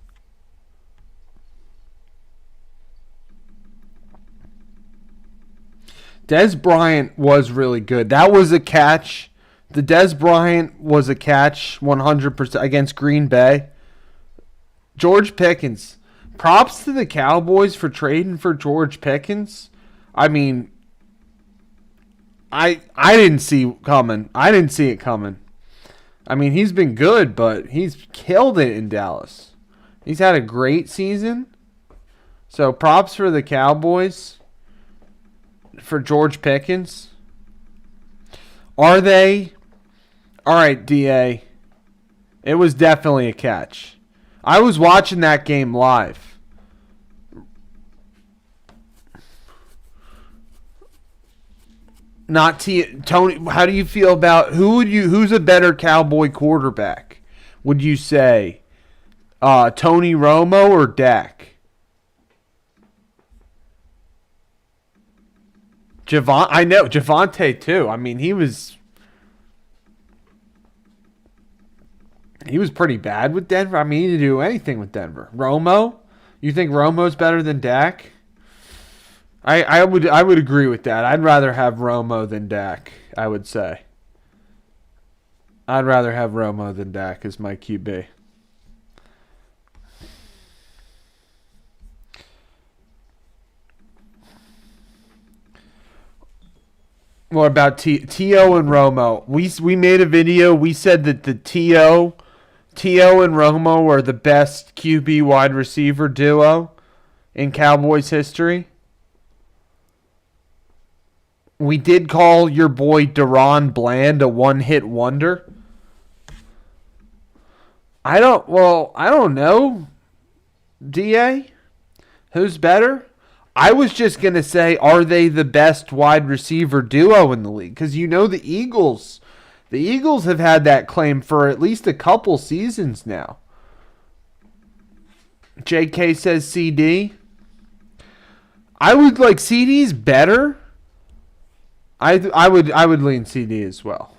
Speaker 1: Dez Bryant was really good. That was a catch. The Dez Bryant was a catch 100% against Green Bay. George Pickens. Props to the Cowboys for trading for George Pickens. I mean, I didn't see it coming. I didn't see it coming. I mean, he's been good, but he's killed it in Dallas. He's had a great season. So props for the Cowboys for George Pickens. Are they? All right, DA. It was definitely a catch. I was watching that game live. Not Tony. How do you feel about who's a better Cowboy quarterback? Would you say Tony Romo or Dak? I know Javonte too. I mean, he was pretty bad with Denver. I mean, he didn't do anything with Denver. Romo? You think Romo's better than Dak? I would agree with that. I'd rather have Romo than Dak, I would say. I'd rather have Romo than Dak as my QB. What about T.O. and Romo? We made a video. We said that the T.O. and Romo are the best QB wide receiver duo in Cowboys history. We did call your boy Deron Bland a one-hit wonder. I don't know. DA? Who's better? I was just going to say, are they the best wide receiver duo in the league? Because you know the Eagles have had that claim for at least a couple seasons now. JK says CD. I would like CD's better. I would lean CD as well.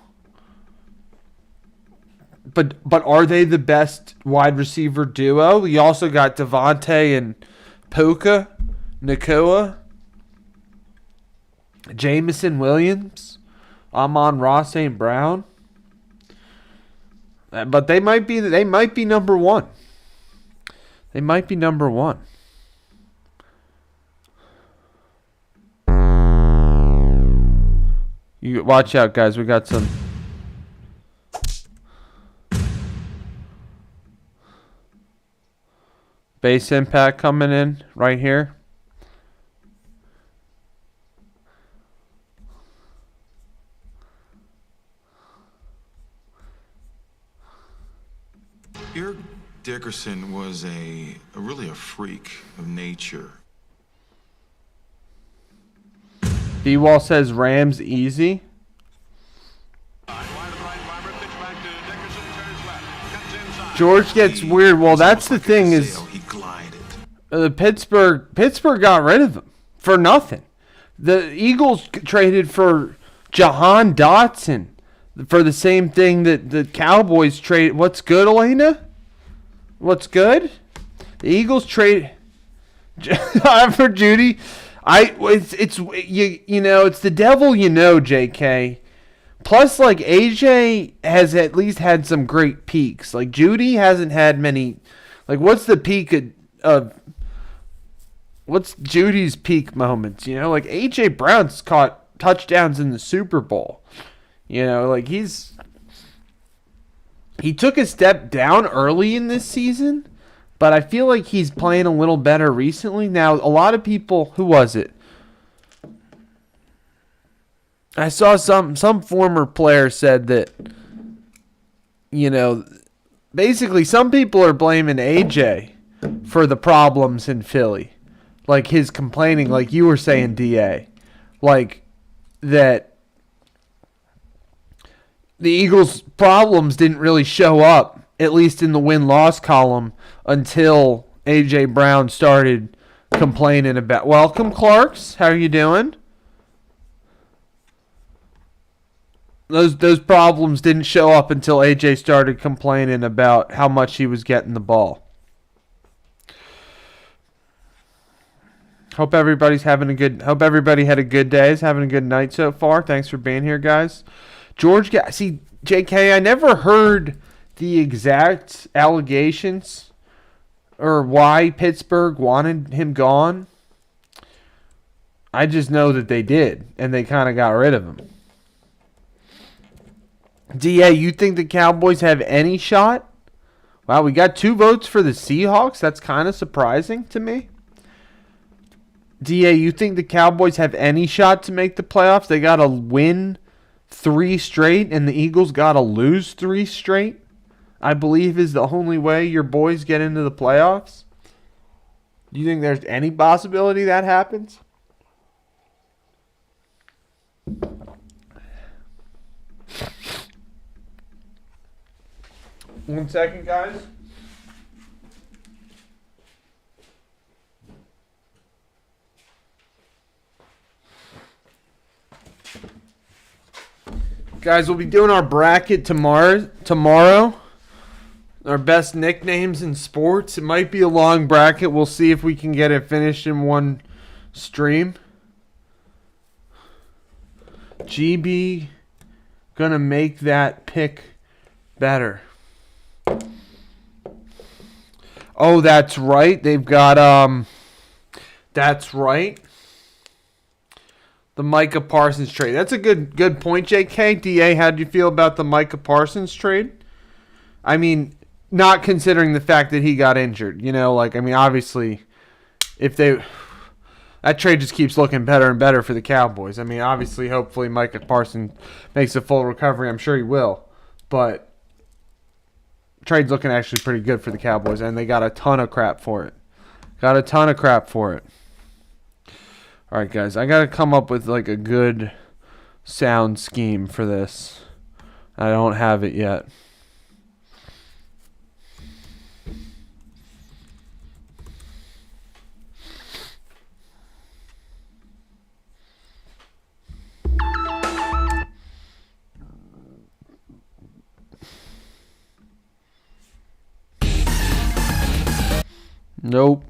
Speaker 1: But are they the best wide receiver duo? You also got Devontae and Puka, Nakua, Jameson Williams, Amon-Ra St. Brown. But they might be number one. They might be number one. You watch out, guys. We got some base impact coming in right here.
Speaker 4: Eric Dickerson was really a freak of nature.
Speaker 1: D-Wall says Rams easy. George gets weird. Well, that's the thing is Pittsburgh got rid of him for nothing. The Eagles traded for Jahan Dotson for the same thing that the Cowboys trade. What's good, Elena? What's good? The Eagles trade for Judy. It's the devil, JK. Plus, like, AJ has at least had some great peaks. Like, Judy hasn't had many. Like, what's the peak of what's Judy's peak moments? Like AJ Brown's caught touchdowns in the Super Bowl. Like he took a step down early in this season, but I feel like he's playing a little better recently. Now, a lot of people, who was it? I saw some former player said that, basically some people are blaming AJ for the problems in Philly. Like his complaining, like you were saying, DA. Like that the Eagles' problems didn't really show up, at least in the win-loss column, until AJ Brown started complaining about. Welcome, Clarks. How are you doing? those problems didn't show up until AJ started complaining about how much he was getting the ball. Hope everybody had a good day, is having a good night so far. Thanks for being here, guys. See, JK, I never heard the exact allegations or why Pittsburgh wanted him gone. I just know that they did, and they kind of got rid of him. DA, you think the Cowboys have any shot? Wow, we got 2 votes for the Seahawks. That's kind of surprising to me. DA, you think the Cowboys have any shot to make the playoffs? They got to win 3 straight, and the Eagles got to lose 3 straight, I believe, is the only way your boys get into the playoffs. Do you think there's any possibility that happens? One second, guys. Guys, we'll be doing our bracket tomorrow. Our best nicknames in sports. It might be a long bracket. We'll see if we can get it finished in one stream. GB gonna make that pick better. Oh, that's right. They've got that's right. The Micah Parsons trade. That's a good point, JK. DA, how do you feel about the Micah Parsons trade? I mean, not considering the fact that he got injured. You know, like, I mean, obviously, that trade just keeps looking better and better for the Cowboys. I mean, obviously, hopefully, Micah Parsons makes a full recovery. I'm sure he will. But trade's looking actually pretty good for the Cowboys, and they got a ton of crap for it. All right, guys, I got to come up with like a good sound scheme for this. I don't have it yet. Nope.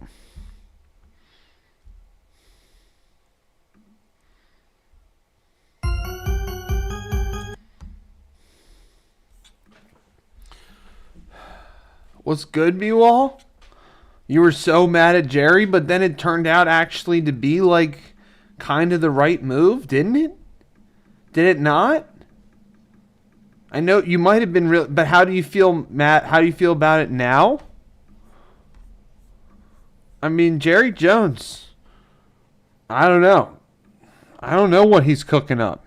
Speaker 1: What's good, B-Wall? You were so mad at Jerry, but then it turned out actually to be like kind of the right move, didn't it? Did it not? I know you might have been real, but how do you feel, Matt? How do you feel about it now? I mean, Jerry Jones, I don't know. I don't know what he's cooking up.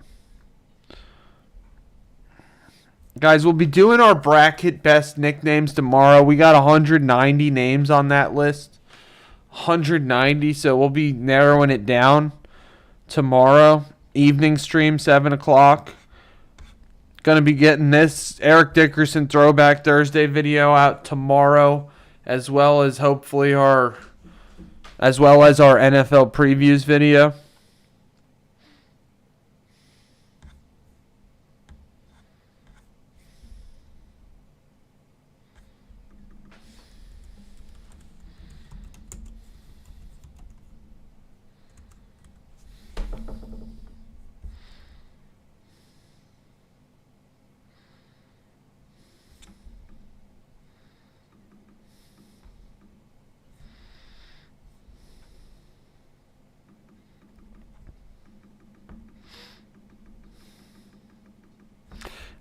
Speaker 1: Guys, we'll be doing our bracket best nicknames tomorrow. We got 190 names on that list. 190, so we'll be narrowing it down tomorrow. Evening stream, 7 o'clock. Going to be getting this Eric Dickerson Throwback Thursday video out tomorrow, as well as hopefully our NFL previews video.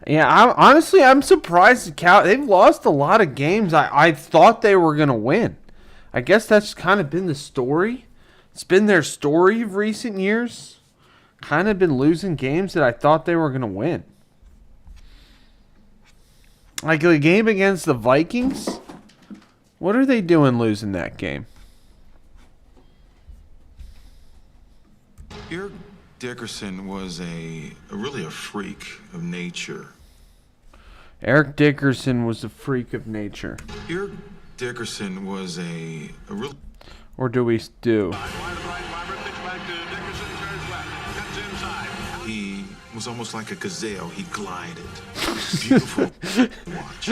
Speaker 1: Yeah, I'm surprised they've lost a lot of games I thought they were going to win. I guess that's kind of been the story. It's been their story of recent years. Kind of been losing games that I thought they were going to win. Like the game against the Vikings. What are they doing losing that game?
Speaker 4: Eric Dickerson was really a freak of nature.
Speaker 1: Eric Dickerson was a freak of nature.
Speaker 4: Eric Dickerson was a real...
Speaker 1: Or do we do?
Speaker 4: He was was almost like a gazelle. He glided. Beautiful. Watch.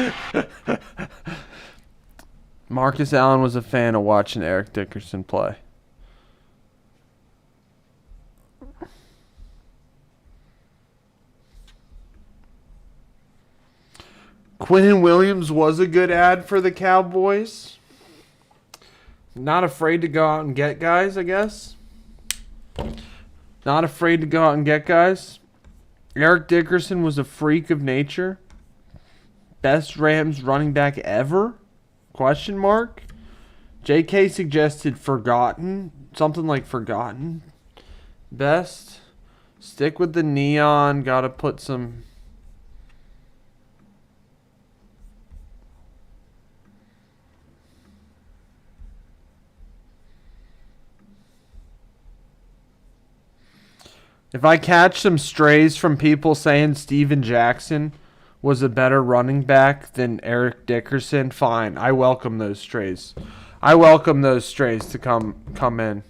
Speaker 1: Marcus Allen was a fan of watching Eric Dickerson play. Quinnen Williams was a good ad for the Cowboys. Not afraid to go out and get guys, I guess. Not afraid to go out and get guys. Eric Dickerson was a freak of nature. Best Rams running back ever? Question mark. JK suggested forgotten. Something like forgotten. Best. Stick with the neon. Gotta put some... If I catch some strays from people saying Steven Jackson was a better running back than Eric Dickerson, fine. I welcome those strays. I welcome those strays to come in.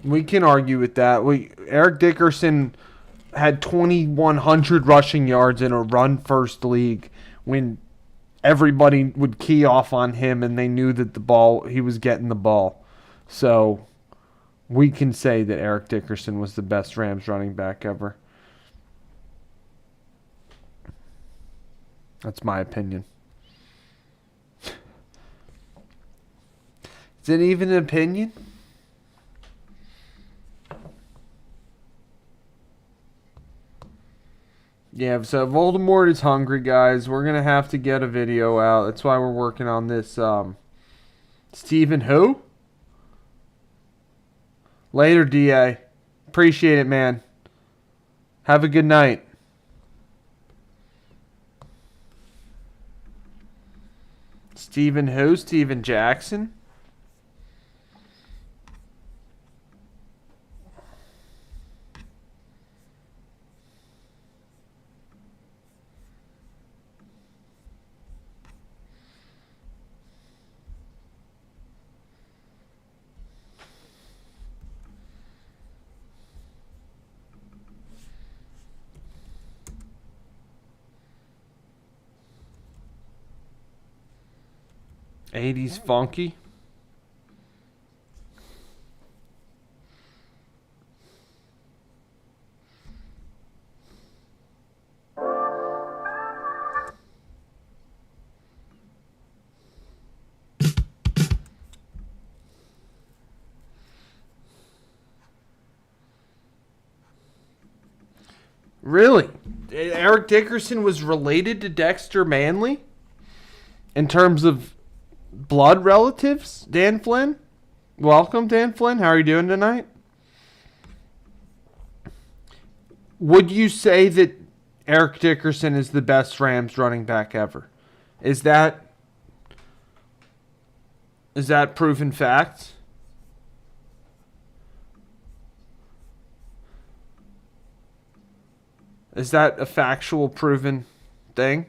Speaker 1: We can argue with that. Eric Dickerson had 2,100 rushing yards in a run-first league when everybody would key off on him and they knew that he was getting the ball. So... we can say that Eric Dickerson was the best Rams running back ever. That's my opinion. Is it even an opinion? Yeah, so Voldemort is hungry, guys. We're going to have to get a video out. That's why we're working on this. Stephen who? Later, DA. Appreciate it, man. Have a good night. Steven who? Steven Jackson? '80s funky. Really? Eric Dickerson was related to Dexter Manley? In terms of blood relatives? Dan Flynn? Welcome, Dan Flynn. How are you doing tonight? Would you say that Eric Dickerson is the best Rams running back ever? Is that proven fact? Is that a factual proven thing?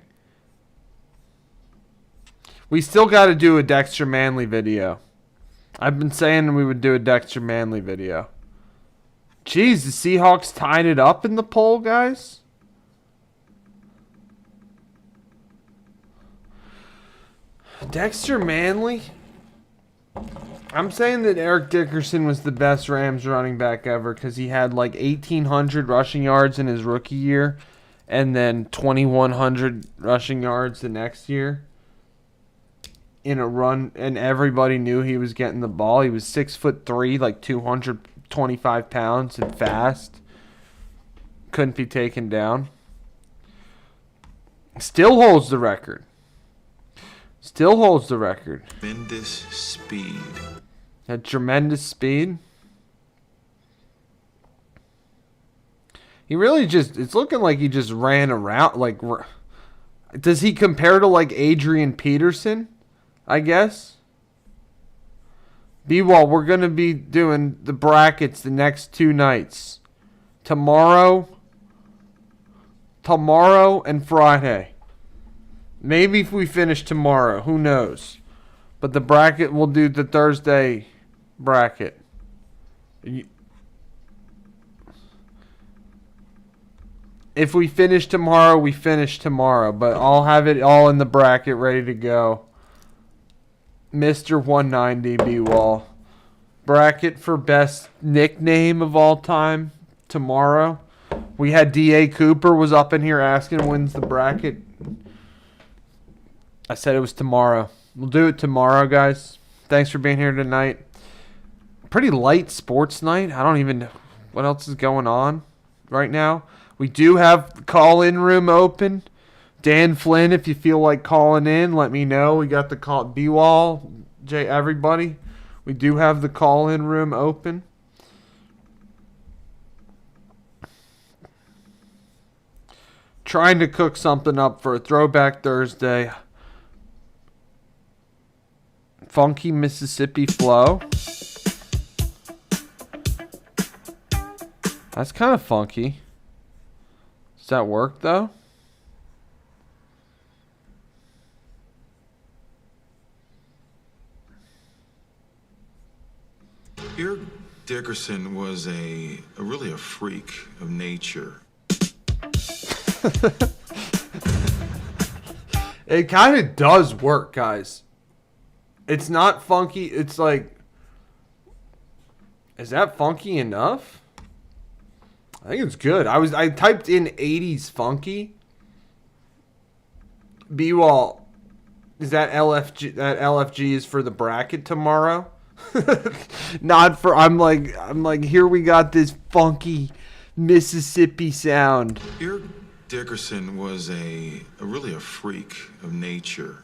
Speaker 1: We still got to do a Dexter Manley video. I've been saying we would do a Dexter Manley video. Jeez, the Seahawks tied it up in the poll, guys. Dexter Manley? I'm saying that Eric Dickerson was the best Rams running back ever because he had like 1,800 rushing yards in his rookie year and then 2,100 rushing yards the next year in a run, and everybody knew he was getting the ball. He was 6'3", like 225 pounds and fast. Couldn't be taken down. Still holds the record. Still holds the record.
Speaker 4: Tremendous speed.
Speaker 1: Had tremendous speed. He really just, it's looking like he just ran around. Like, does he compare to like Adrian Peterson? I guess. B-Wall, we're going to be doing the brackets the next 2 nights. Tomorrow and Friday. Maybe if we finish tomorrow, who knows? But the bracket, we'll do the Thursday bracket. If we finish tomorrow, we finish tomorrow. But I'll have it all in the bracket ready to go. Mr. 190 B-Wall. Bracket for best nickname of all time tomorrow. We had D.A. Cooper was up in here asking when's the bracket. I said it was tomorrow. We'll do it tomorrow, guys. Thanks for being here tonight. Pretty light sports night. I don't even know what else is going on right now. We do have the call-in room open. Dan Flynn, if you feel like calling in, let me know. We got the call. B-Wall, everybody. We do have the call-in room open. Trying to cook something up for a Throwback Thursday. Funky Mississippi Flow. That's kind of funky. Does that work, though?
Speaker 4: Eric Dickerson was really a freak of nature.
Speaker 1: It kind of does work, guys. It's not funky. It's like, is that funky enough? I think it's good. I typed in 80s funky. B-Wall, is that LFG? That LFG is for the bracket tomorrow. Not for. I'm like here we got this funky Mississippi sound.
Speaker 4: Eric Dickerson was really a freak of nature.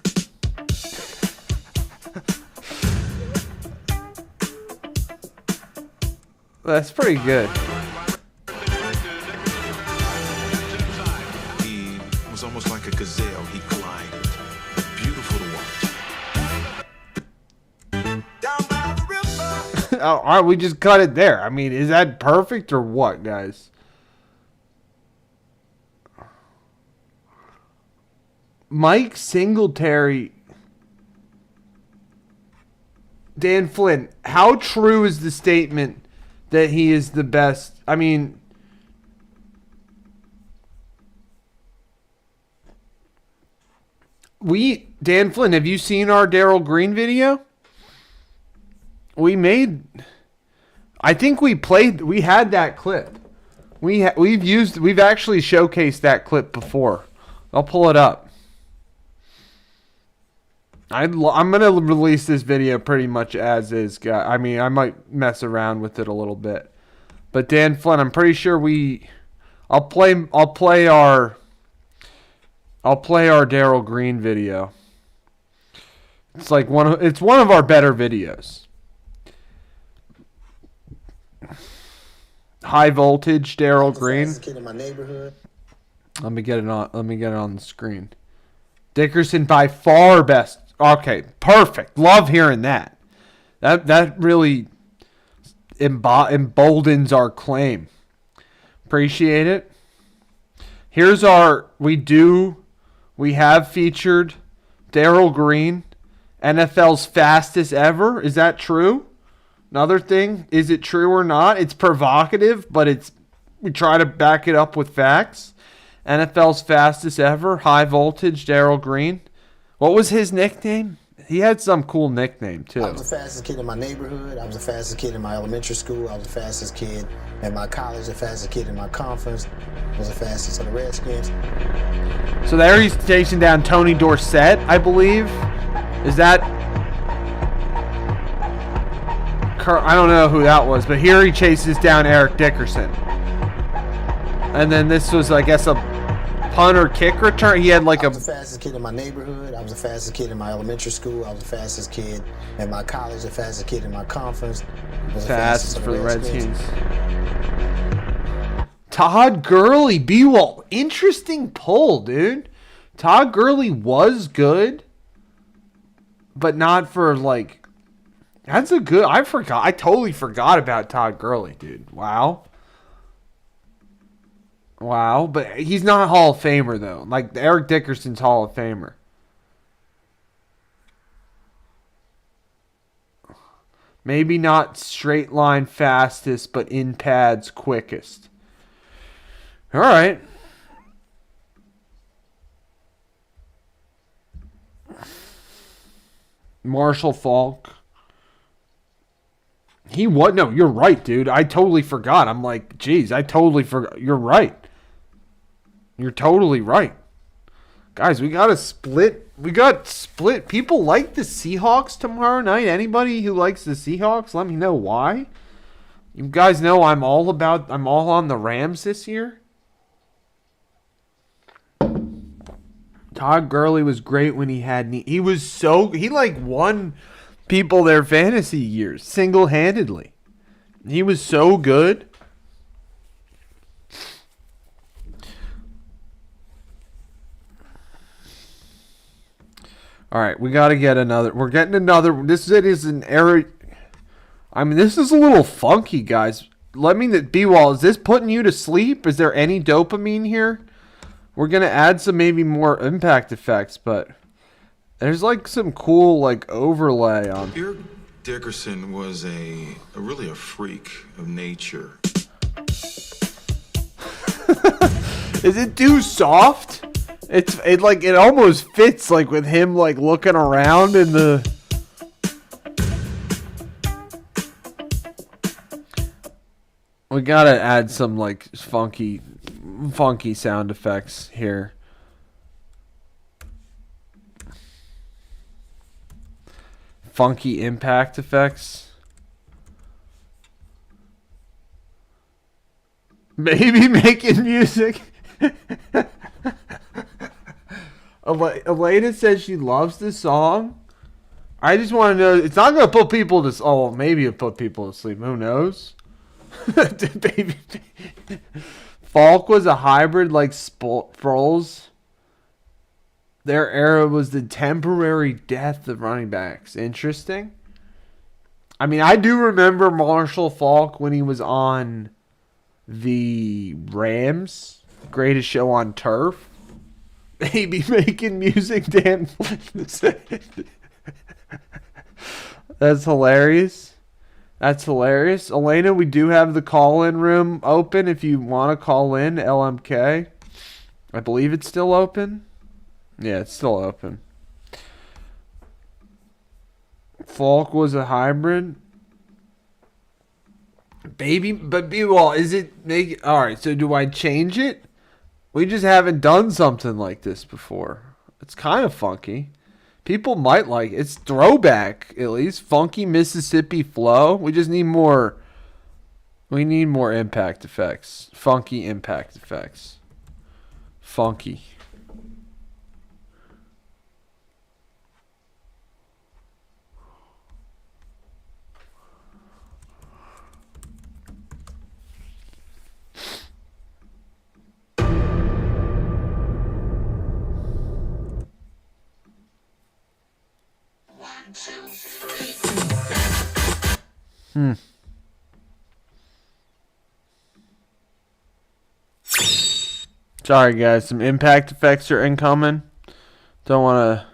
Speaker 1: That's pretty good.
Speaker 4: He was almost like a gazelle. He glided. Beautiful to watch.
Speaker 1: All right, we just cut it there. I mean, is that perfect or what, guys? Mike Singletary. Dan Flynn, how true is the statement that he is the best? I mean, Dan Flynn, have you seen our Darryl Green video? I think we had that clip. We've actually showcased that clip before. I'll pull it up. I'm going to release this video pretty much as is, guy. I mean, I might mess around with it a little bit. But Dan Flynn, I'm pretty sure I'll play our Darryl Green video. It's like one of our better videos. High voltage Darryl Green.
Speaker 6: Kid in my neighborhood.
Speaker 1: Let me get it on the screen. Dickerson by far best. Okay, perfect. Love hearing that. That really emboldens our claim. Appreciate it. Here's we have featured Darryl Green, NFL's fastest ever. Is that true? Another thing, is it true or not? It's provocative, but we try to back it up with facts. NFL's fastest ever, high voltage, Darryl Green. What was his nickname? He had some cool nickname, too.
Speaker 6: I was the fastest kid in my neighborhood. I was the fastest kid in my elementary school. I was the fastest kid in my college, the fastest kid in my conference. I was the fastest of the Redskins.
Speaker 1: So there he's chasing down Tony Dorsett, I believe. Is that... I don't know who that was, but here he chases down Eric Dickerson. And then this was, I guess, a punt or kick return. He had like
Speaker 6: I was the fastest kid in my neighborhood. I was the fastest kid in my elementary school. I was the fastest kid in my college, the fastest kid in my conference. I was the
Speaker 1: fastest for the Redskins. Todd Gurley, B-Wall. Interesting pull, dude. Todd Gurley was good, but not for like... That's a good... I totally forgot about Todd Gurley, dude. Wow. Wow, but he's not a Hall of Famer, though. Like, Eric Dickerson's Hall of Famer. Maybe not straight line fastest, but in pads quickest. All right. Marshall Falk. No, you're right, dude. I totally forgot. I'm like, geez, I totally forgot. You're right. You're totally right. Guys, we got to split. We got split. People like the Seahawks tomorrow night. Anybody who likes the Seahawks, let me know why. You guys know I'm all on the Rams this year. Todd Gurley was great when he won people their fantasy years single-handedly. He was so good. All right, we got to get another. We're getting another. This is an error. I mean, this is a little funky, guys. Let me, B-Wall, is this putting you to sleep? Is there any dopamine here? We're going to add some maybe more impact effects, but there's like some cool like overlay on.
Speaker 4: Eric Dickerson was really a freak of nature.
Speaker 1: Is it too soft? It almost fits like with him like looking around in the. We gotta add some like funky sound effects here. Funky impact effects. Maybe making music. Elena says she loves this song. I just want to know, it's not going to put people to. Oh, maybe it'll put people to sleep. Who knows? Baby. Falk was a hybrid like Sproles. Their era was the temporary death of running backs. Interesting. I mean, I do remember Marshall Falk when he was on the Rams. Greatest show on turf. Maybe making music, Dan. That's hilarious. That's hilarious. Elena, we do have the call-in room open if you want to call in, LMK. I believe it's still open. Yeah, it's still open. Falk was a hybrid. Baby, but B-Wall, is it make alright, so do I change it? We just haven't done something like this before. It's kind of funky. People might like it. It's throwback, at least. Funky Mississippi flow. We just need more. We need more impact effects. Funky impact effects. Funky. Sorry, guys. Some impact effects are incoming. Don't want to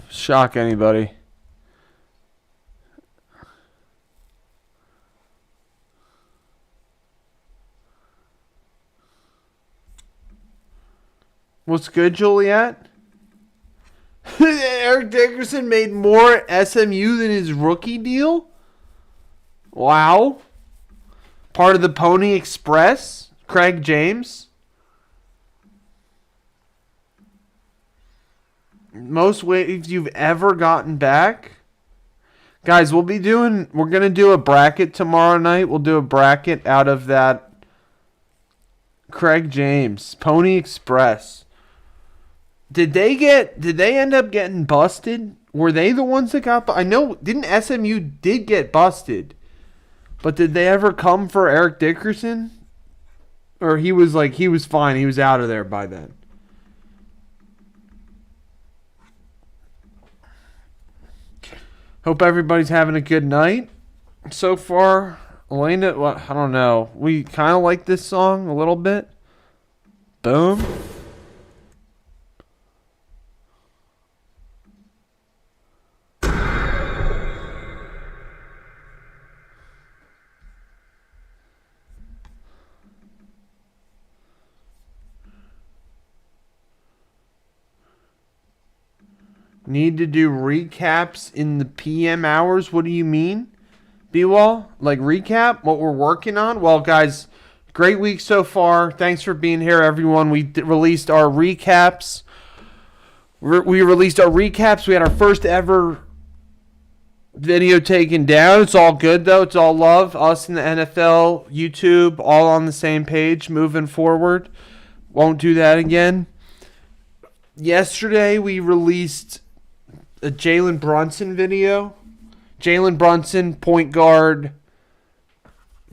Speaker 1: shock anybody. What's good, Juliet? Eric Dickerson made more SMU than his rookie deal? Wow. Part of the Pony Express? Craig James? Most waves you've ever gotten back? Guys, we're going to do a bracket tomorrow night. We'll do a bracket out of that Craig James, Pony Express. Did they end up getting busted? Were they the ones that got? I know, didn't SMU did get busted, but did they ever come for Eric Dickerson? Or he was fine. He was out of there by then. Hope everybody's having a good night so far. Elena, well, I don't know. We kind of like this song a little bit. Boom. Need to do recaps in the PM hours? What do you mean? B-Wall? Like recap what we're working on? Well, guys, great week so far. Thanks for being here, everyone. We released our recaps. We released our recaps. We had our first ever video taken down. It's all good, though. It's all love. Us and the NFL, YouTube, all on the same page moving forward. Won't do that again. Yesterday, we released a Jalen Brunson video. Jalen Brunson, point guard,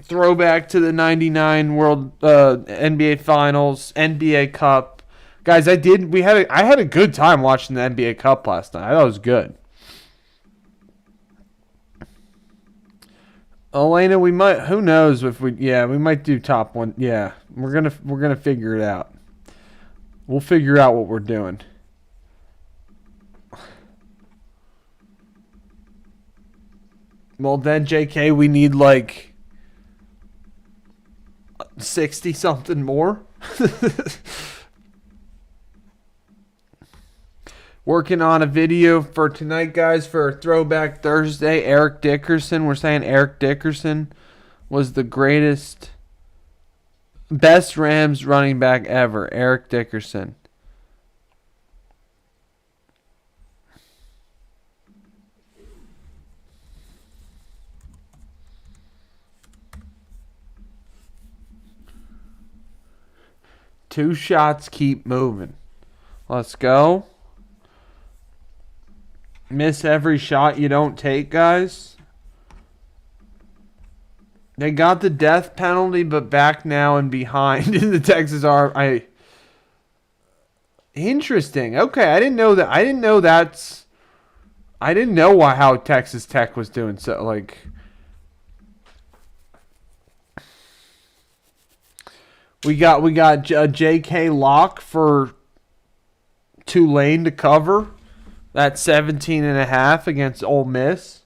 Speaker 1: throwback to the 99 World NBA Finals, NBA Cup. Guys, I had a good time watching the NBA Cup last night. I thought it was good. Elena, we might, who knows if we might do top one. Yeah, we're gonna figure it out. We'll figure out what we're doing. Well, then, JK, we need like 60-something more. Working on a video for tonight, guys, for Throwback Thursday. Eric Dickerson. We're saying Eric Dickerson was the best Rams running back ever. Eric Dickerson. Two shots keep moving. Let's go. Miss every shot you don't take, guys. They got the death penalty, but back now and behind in the Texas Army. Interesting. Okay, I didn't know that. I didn't know how Texas Tech was doing so. Like, we got J.K. Locke for Tulane to cover. That's 17.5 against Ole Miss.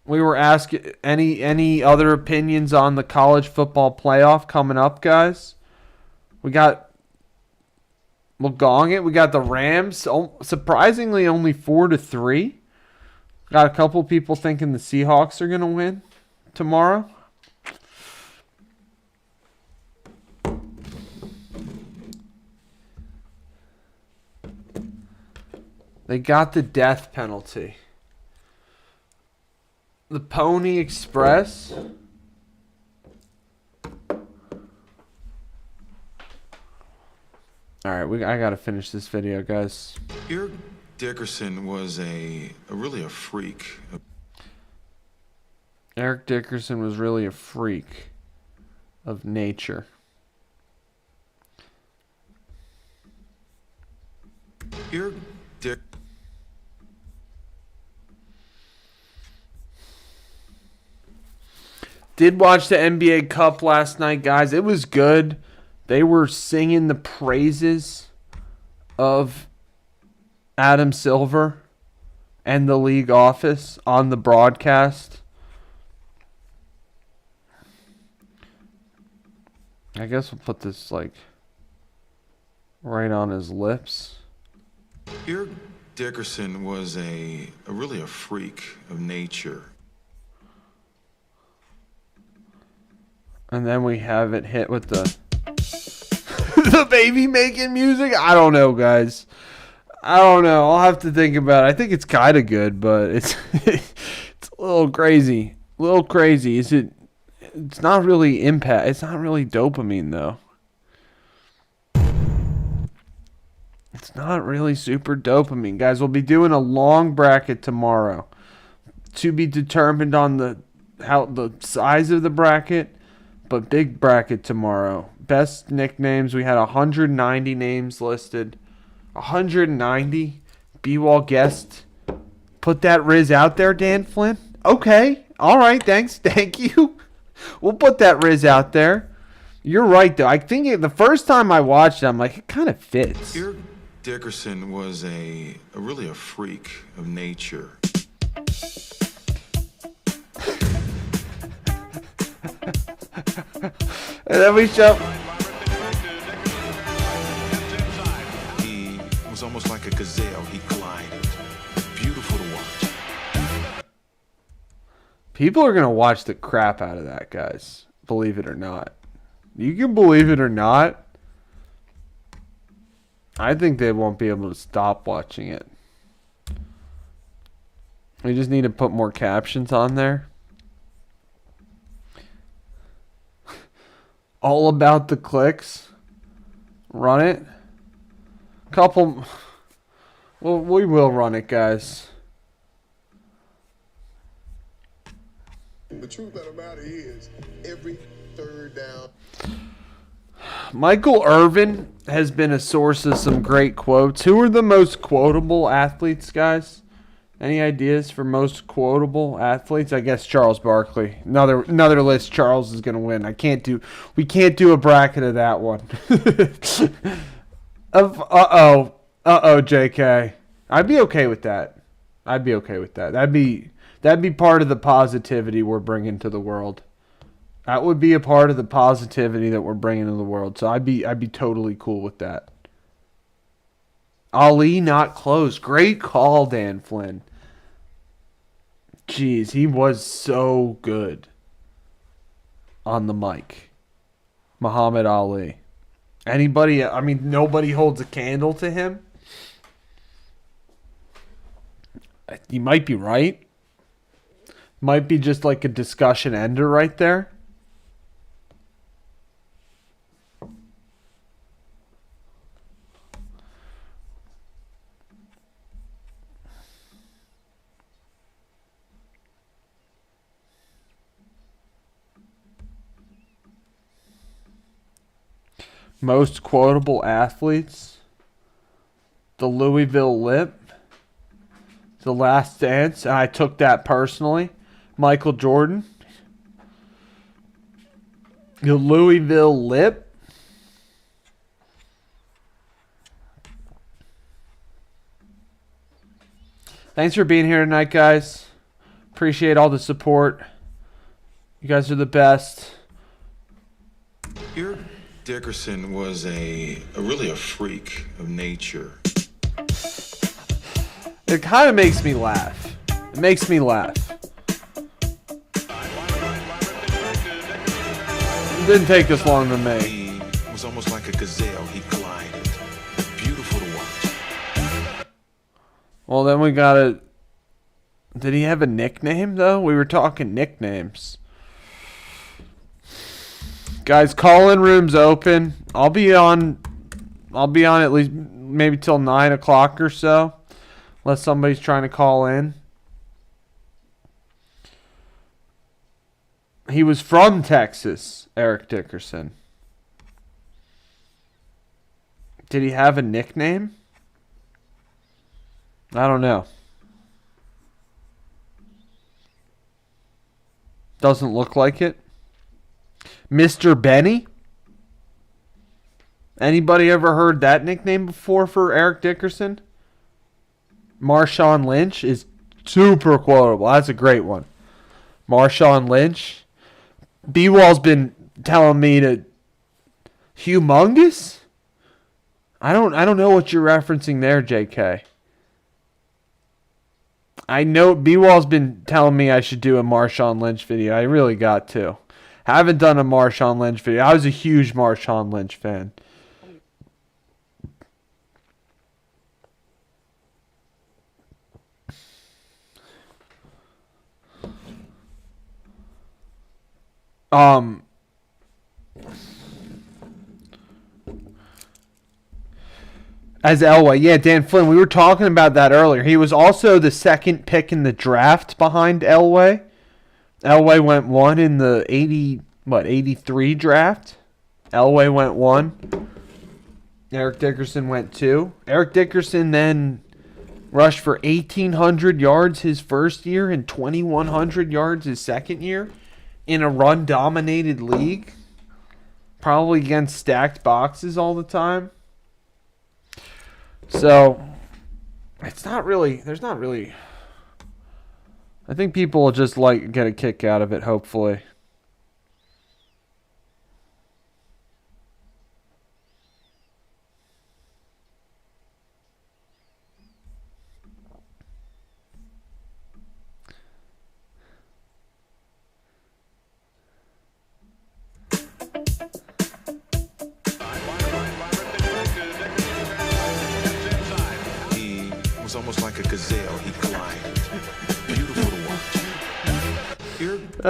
Speaker 1: We were asking any other opinions on the college football playoff coming up, guys. We'll gong it. We got the Rams, surprisingly only 4-3. Got a couple people thinking the Seahawks are going to win tomorrow. They got the death penalty. The Pony Express. Alright, I gotta finish this video, guys.
Speaker 4: Eric Dickerson was really a freak.
Speaker 1: Eric Dickerson was really a freak of nature.
Speaker 4: Eric Dick.
Speaker 1: Did watch the NBA Cup last night, guys. It was good. They were singing the praises of Adam Silver and the league office on the broadcast. I guess we'll put this like right on his lips.
Speaker 4: Eric Dickerson was really a freak of nature.
Speaker 1: And then we have it hit with the the baby making music. I don't know, guys. I don't know. I'll have to think about it. I think it's kind of good, but it's it's a little crazy. A little crazy. It's not really impact. It's not really dopamine though. It's not really super dopamine, guys. We'll be doing a long bracket tomorrow, to be determined on the size of the bracket. But big bracket tomorrow. Best nicknames. We had 190 names listed. 190. B-Wall guest. Put that Riz out there, Dan Flynn. Okay. All right. Thanks. Thank you. We'll put that Riz out there. You're right, though. I think the first time I watched it, I'm like, it kind of fits.
Speaker 4: Eric Dickerson was really a freak of nature.
Speaker 1: And then we show.
Speaker 4: He was almost like a gazelle. He glided.
Speaker 1: People are going to watch the crap out of that, guys. Believe it or not. You can believe it or not. I think they won't be able to stop watching it. We just need to put more captions on there. All about the clicks. Run it. Couple. Well, we will run it, guys.
Speaker 2: The truth of the matter is, every third down.
Speaker 1: Michael Irvin has been a source of some great quotes. Who are the most quotable athletes, guys? Any ideas for most quotable athletes? I guess Charles Barkley. Another list Charles is going to win. We can't do a bracket of that one. Uh-oh, JK. I'd be okay with that. That'd be part of the positivity we're bringing to the world. That would be a part of the positivity that we're bringing to the world. So I'd be totally cool with that. Ali not close. Great call, Dan Flynn. Jeez, he was so good on the mic. Muhammad Ali. Nobody holds a candle to him. You might be right. Might be just like a discussion ender right there. Most quotable athletes. The Louisville Lip. The Last Dance. I took that personally. Michael Jordan. The Louisville Lip. Thanks for being here tonight, guys. Appreciate all the support. You guys are the best.
Speaker 4: Eric Dickerson was really a freak of nature.
Speaker 1: It kind of makes me laugh. It makes me laugh. It didn't take this long to make.
Speaker 4: He was almost like a gazelle. He glided. Beautiful to watch.
Speaker 1: Well, then we gotta... Did he have a nickname, though? We were talking nicknames. Guys, call-in room's open. I'll be on at least maybe till 9 o'clock or so. Unless somebody's trying to call in. He was from Texas, Eric Dickerson. Did he have a nickname? I don't know. Doesn't look like it. Mr. Benny? Anybody ever heard that nickname before for Eric Dickerson? Marshawn Lynch is super quotable. That's a great one. Marshawn Lynch. B-Wall's been telling me to... Humongous? I don't know what you're referencing there, JK. I know B-Wall's been telling me I should do a Marshawn Lynch video. I really got to. Haven't done a Marshawn Lynch video. I was a huge Marshawn Lynch fan. As Elway. Yeah, Dan Flynn. We were talking about that earlier. He was also the second pick in the draft behind Elway. Elway went 1 in the 83 draft. Elway went 1. Eric Dickerson went 2. Eric Dickerson then rushed for 1,800 yards his first year and 2,100 yards his second year in a run-dominated league. Probably against stacked boxes all the time. So, there's not really... I think people will just get a kick out of it, hopefully.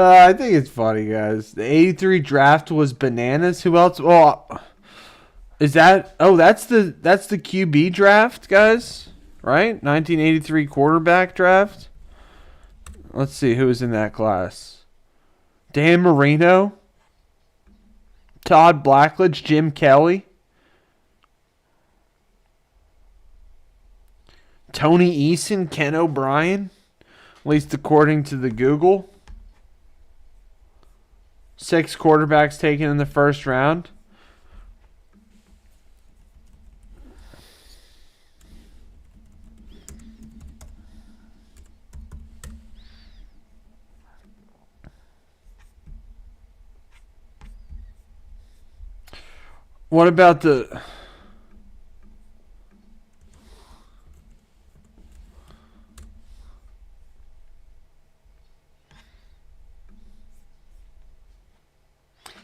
Speaker 1: I think it's funny, guys. The 83 draft was bananas. Who else? Well, is that? Oh, that's the QB draft, guys. Right? 1983 quarterback draft. Let's see who was in that class. Dan Marino, Todd Blackledge, Jim Kelly, Tony Eason, Ken O'Brien, at least according to the Google. 6 quarterbacks taken in the first round. What about the...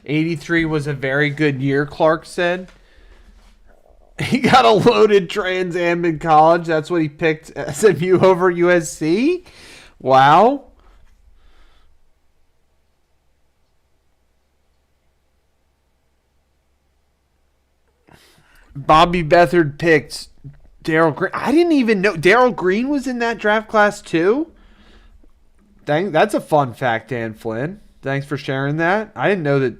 Speaker 1: '83 was a very good year, Clark said. He got a loaded Trans Am in college. That's what he picked SMU over USC. Wow. Bobby Beathard picked Darryl Green. I didn't even know Darryl Green was in that draft class too. Dang, that's a fun fact, Dan Flynn. Thanks for sharing that. I didn't know that.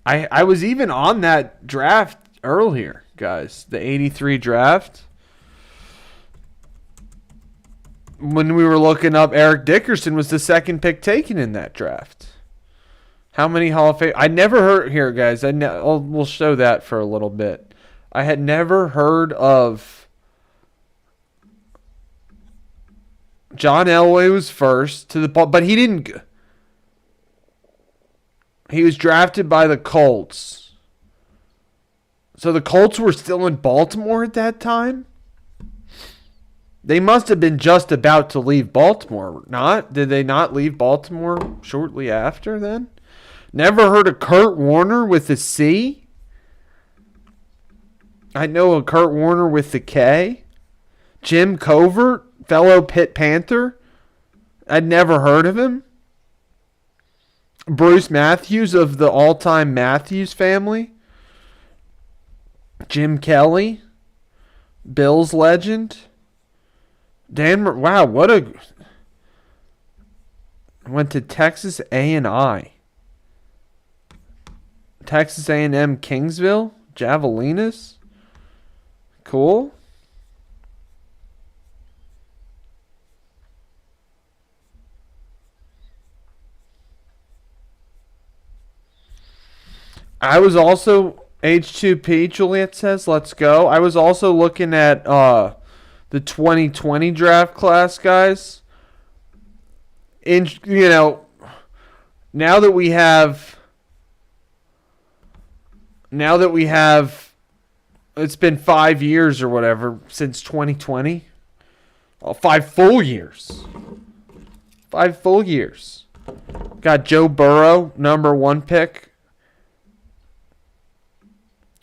Speaker 1: I was even on that draft earlier, guys. The 83 draft. When we were looking up, Eric Dickerson was the second pick taken in that draft. How many Hall of Fame? I never heard here, guys. We'll show that for a little bit. I had never heard of John Elway was first to the ball, but he didn't. He was drafted by the Colts. So the Colts were still in Baltimore at that time? They must have been just about to leave Baltimore, not? Did they not leave Baltimore shortly after then? Never heard of Kurt Warner with a C? I know a Kurt Warner with the K. Jim Covert, fellow Pitt Panther. I'd never heard of him. Bruce Matthews of the all-time Matthews family. Jim Kelly. Bills legend. Wow, what a... Went to Texas A&I. Texas A&M Kingsville. Javelinas. Cool. I was also H2P, Juliet says, let's go. I was also looking at the 2020 draft class, guys. Now that we have it's been 5 years or whatever since 2020. 5 full years. 5 full years. Got Joe Burrow, number 1 pick.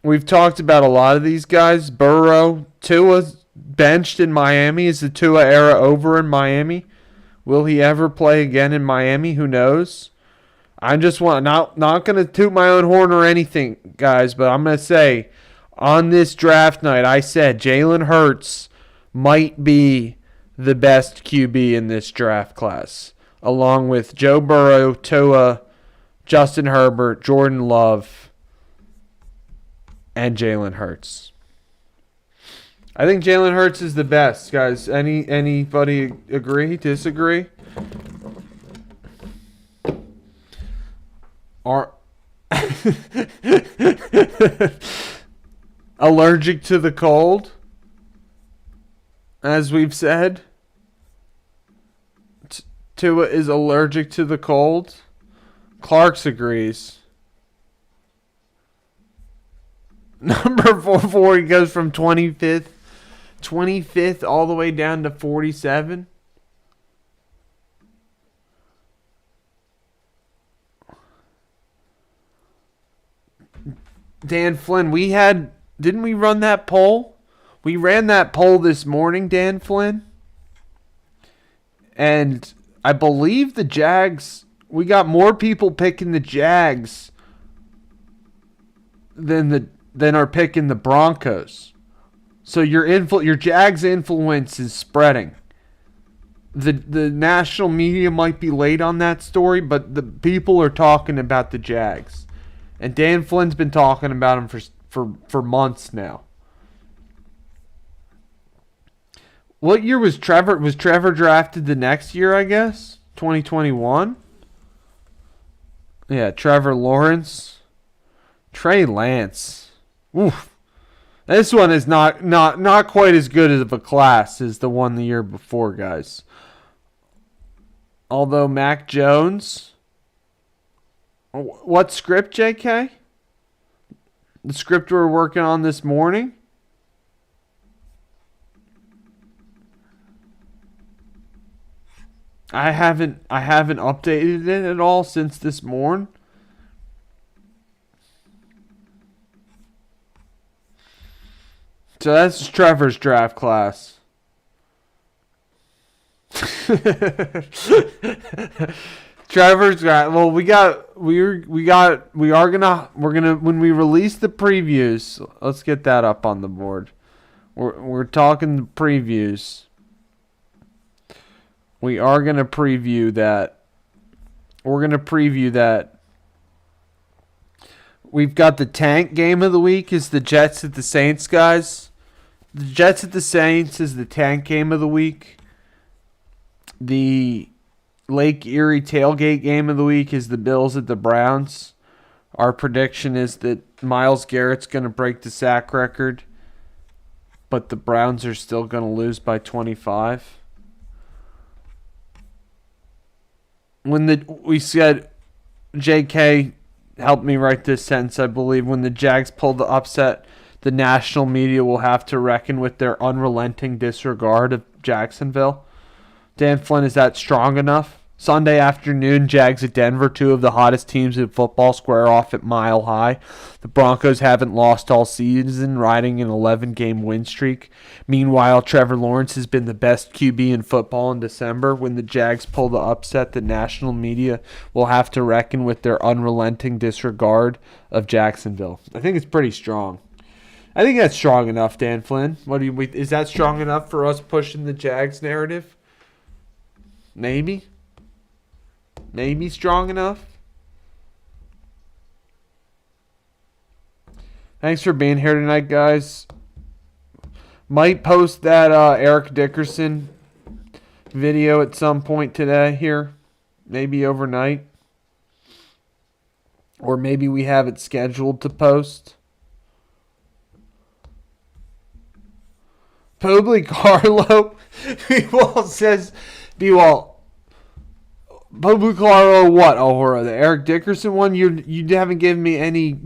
Speaker 1: We've talked about a lot of these guys. Burrow, Tua benched in Miami. Is the Tua era over in Miami? Will he ever play again in Miami? Who knows? I just not going to toot my own horn or anything, guys, but I'm going to say on this draft night, I said Jalen Hurts might be the best QB in this draft class, along with Joe Burrow, Tua, Justin Herbert, Jordan Love, and Jalen Hurts. I think Jalen Hurts is the best, guys. Anybody agree? Disagree? Allergic to the cold, as we've said. Tua is allergic to the cold. Clarks agrees. Number 44, he goes from 25th all the way down to 47. Dan Flynn, didn't we run that poll? We ran that poll this morning, Dan Flynn. And I believe the Jags we got more people picking the Jags than are picking the Broncos. So your Jags influence is spreading. The national media might be late on that story, but the people are talking about the Jags. And Dan Flynn's been talking about them for months now. What year was Trevor? Was Trevor drafted the next year, I guess? 2021? Yeah, Trevor Lawrence. Trey Lance. Oof. This one is not quite as good of a class as the one the year before, guys. Although Mac Jones. What script, JK? The script we're working on this morning? I haven't updated it at all since this morning. So that's Trevor's draft class. Trevor's got, well, we're gonna when we release the previews, let's get that up on the board. We're talking the previews. We are gonna preview that. We're gonna preview that. We've got the tank game of the week is the Jets at the Saints, guys. The Jets at the Saints is the tank game of the week. The Lake Erie tailgate game of the week is the Bills at the Browns. Our prediction is that Myles Garrett's going to break the sack record, but the Browns are still going to lose by 25. We said, JK helped me write this sentence, I believe, when the Jags pull the upset, the national media will have to reckon with their unrelenting disregard of Jacksonville. Dan Flynn, is that strong enough? Sunday afternoon, Jags at Denver, two of the hottest teams in football, square off at Mile High. The Broncos haven't lost all season, riding an 11-game win streak. Meanwhile, Trevor Lawrence has been the best QB in football in December. When the Jags pull the upset, the national media will have to reckon with their unrelenting disregard of Jacksonville. I think it's pretty strong. I think that's strong enough, Dan Flynn. Is that strong enough for us pushing the Jags narrative? Maybe strong enough. Thanks for being here tonight, guys. Might post that Eric Dickerson video at some point today here. Maybe overnight. Or maybe we have it scheduled to post. Publicarlo says... Publicarlo what, O'Hara? The Eric Dickerson one? You haven't given me any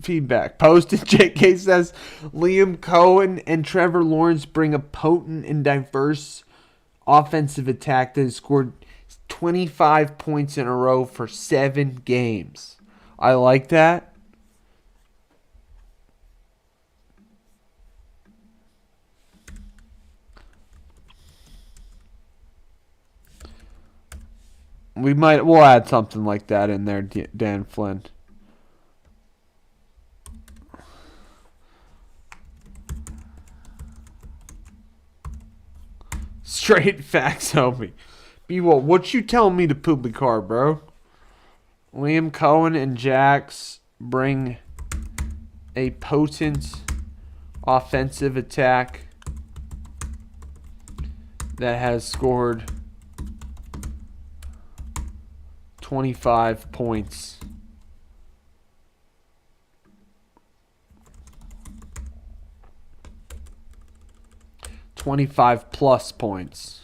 Speaker 1: feedback. Posted, JK says, Liam Cohen and Trevor Lawrence bring a potent and diverse offensive attack that has scored 25 points in a row for 7 games. I like that. We'll add something like that in there, Dan Flynn. Straight facts, homie. B-Wall, what you telling me to Publicar, bro? Liam Cohen and Jax bring a potent offensive attack that has scored 25 points. +25 points.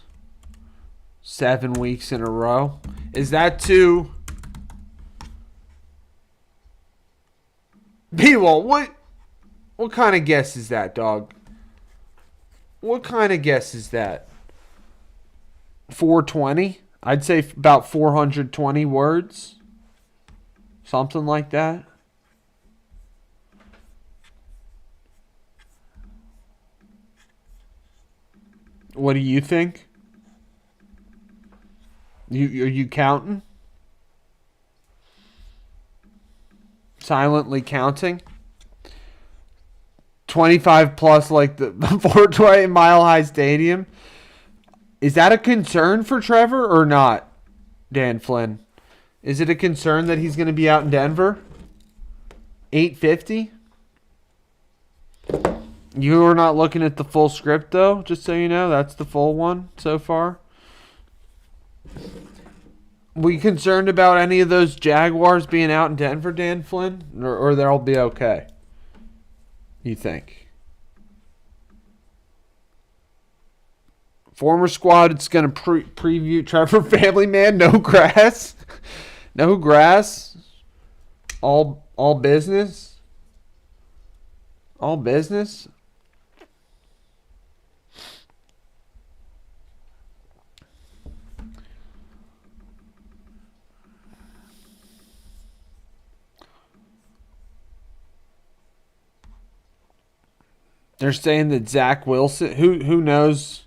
Speaker 1: 7 weeks in a row. Is that too... B-Wall, what kind of guess is that, dog? What kind of guess is that? 420? I'd say about 420 words. Something like that. What do you think? Are you counting? silently counting. 25 plus like the 420 Mile High Stadium. Is that a concern for Trevor or not, Dan Flynn? Is it a concern that he's going to be out in Denver? 850? You are not looking at the full script, though, just so you know. That's the full one so far. We concerned about any of those Jaguars being out in Denver, Dan Flynn? Or they'll be okay? You think? Former squad, it's going to preview Trevor Family Man. No grass. No grass. All business. All business. They're saying that Zach Wilson, who knows,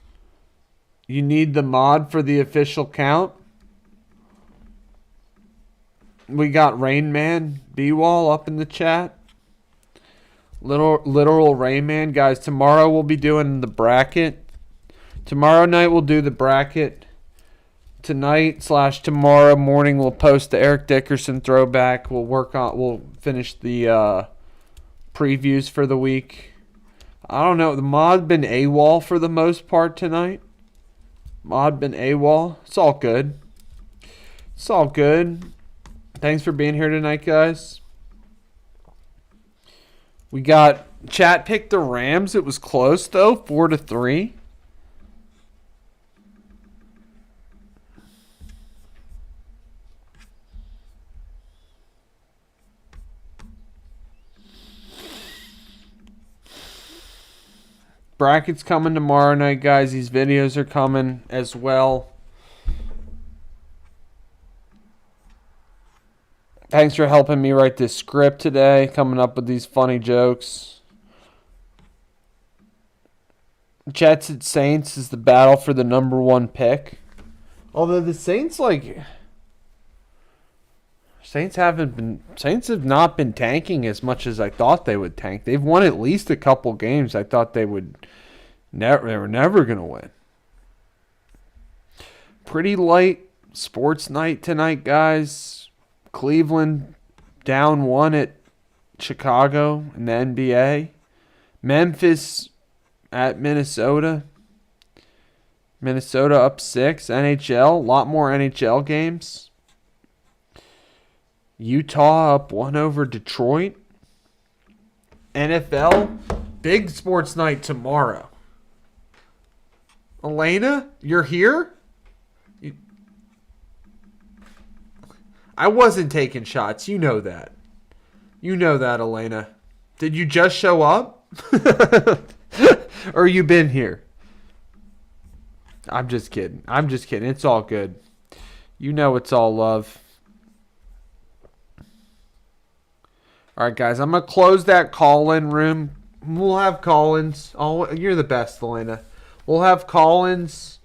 Speaker 1: you need the mod for the official count. We got Rain Man B-Wall up in the chat. Literal Rain Man. Guys, tomorrow we'll be doing the bracket. Tomorrow night we'll do the bracket. Tonight/tomorrow morning we'll post the Eric Dickerson throwback. We'll finish the previews for the week. I don't know. The mod been AWOL for the most part tonight. Mod been AWOL. It's all good. It's all good. Thanks for being here tonight, guys. We got chat picked the Rams. It was close though, 4-3. Brackets coming tomorrow night, guys. These videos are coming as well. Thanks for helping me write this script today, coming up with these funny jokes. Jets at Saints is the battle for the number 1 pick. Although the Saints have not been tanking as much as I thought they would tank. They've won at least a couple games I thought they were never going to win. Pretty light sports night tonight, guys. Cleveland down 1 at Chicago in the NBA. Memphis at Minnesota. Minnesota up 6. NHL, a lot more NHL games. Utah up 1 over Detroit. NFL, big sports night tomorrow. Elena, you're here? I wasn't taking shots. You know that. You know that, Elena. Did you just show up? Or you been here? I'm just kidding. It's all good. You know it's all love. All right, guys. I'm going to close that call-in room. We'll have call-ins. You're the best, Elena. We'll have call-ins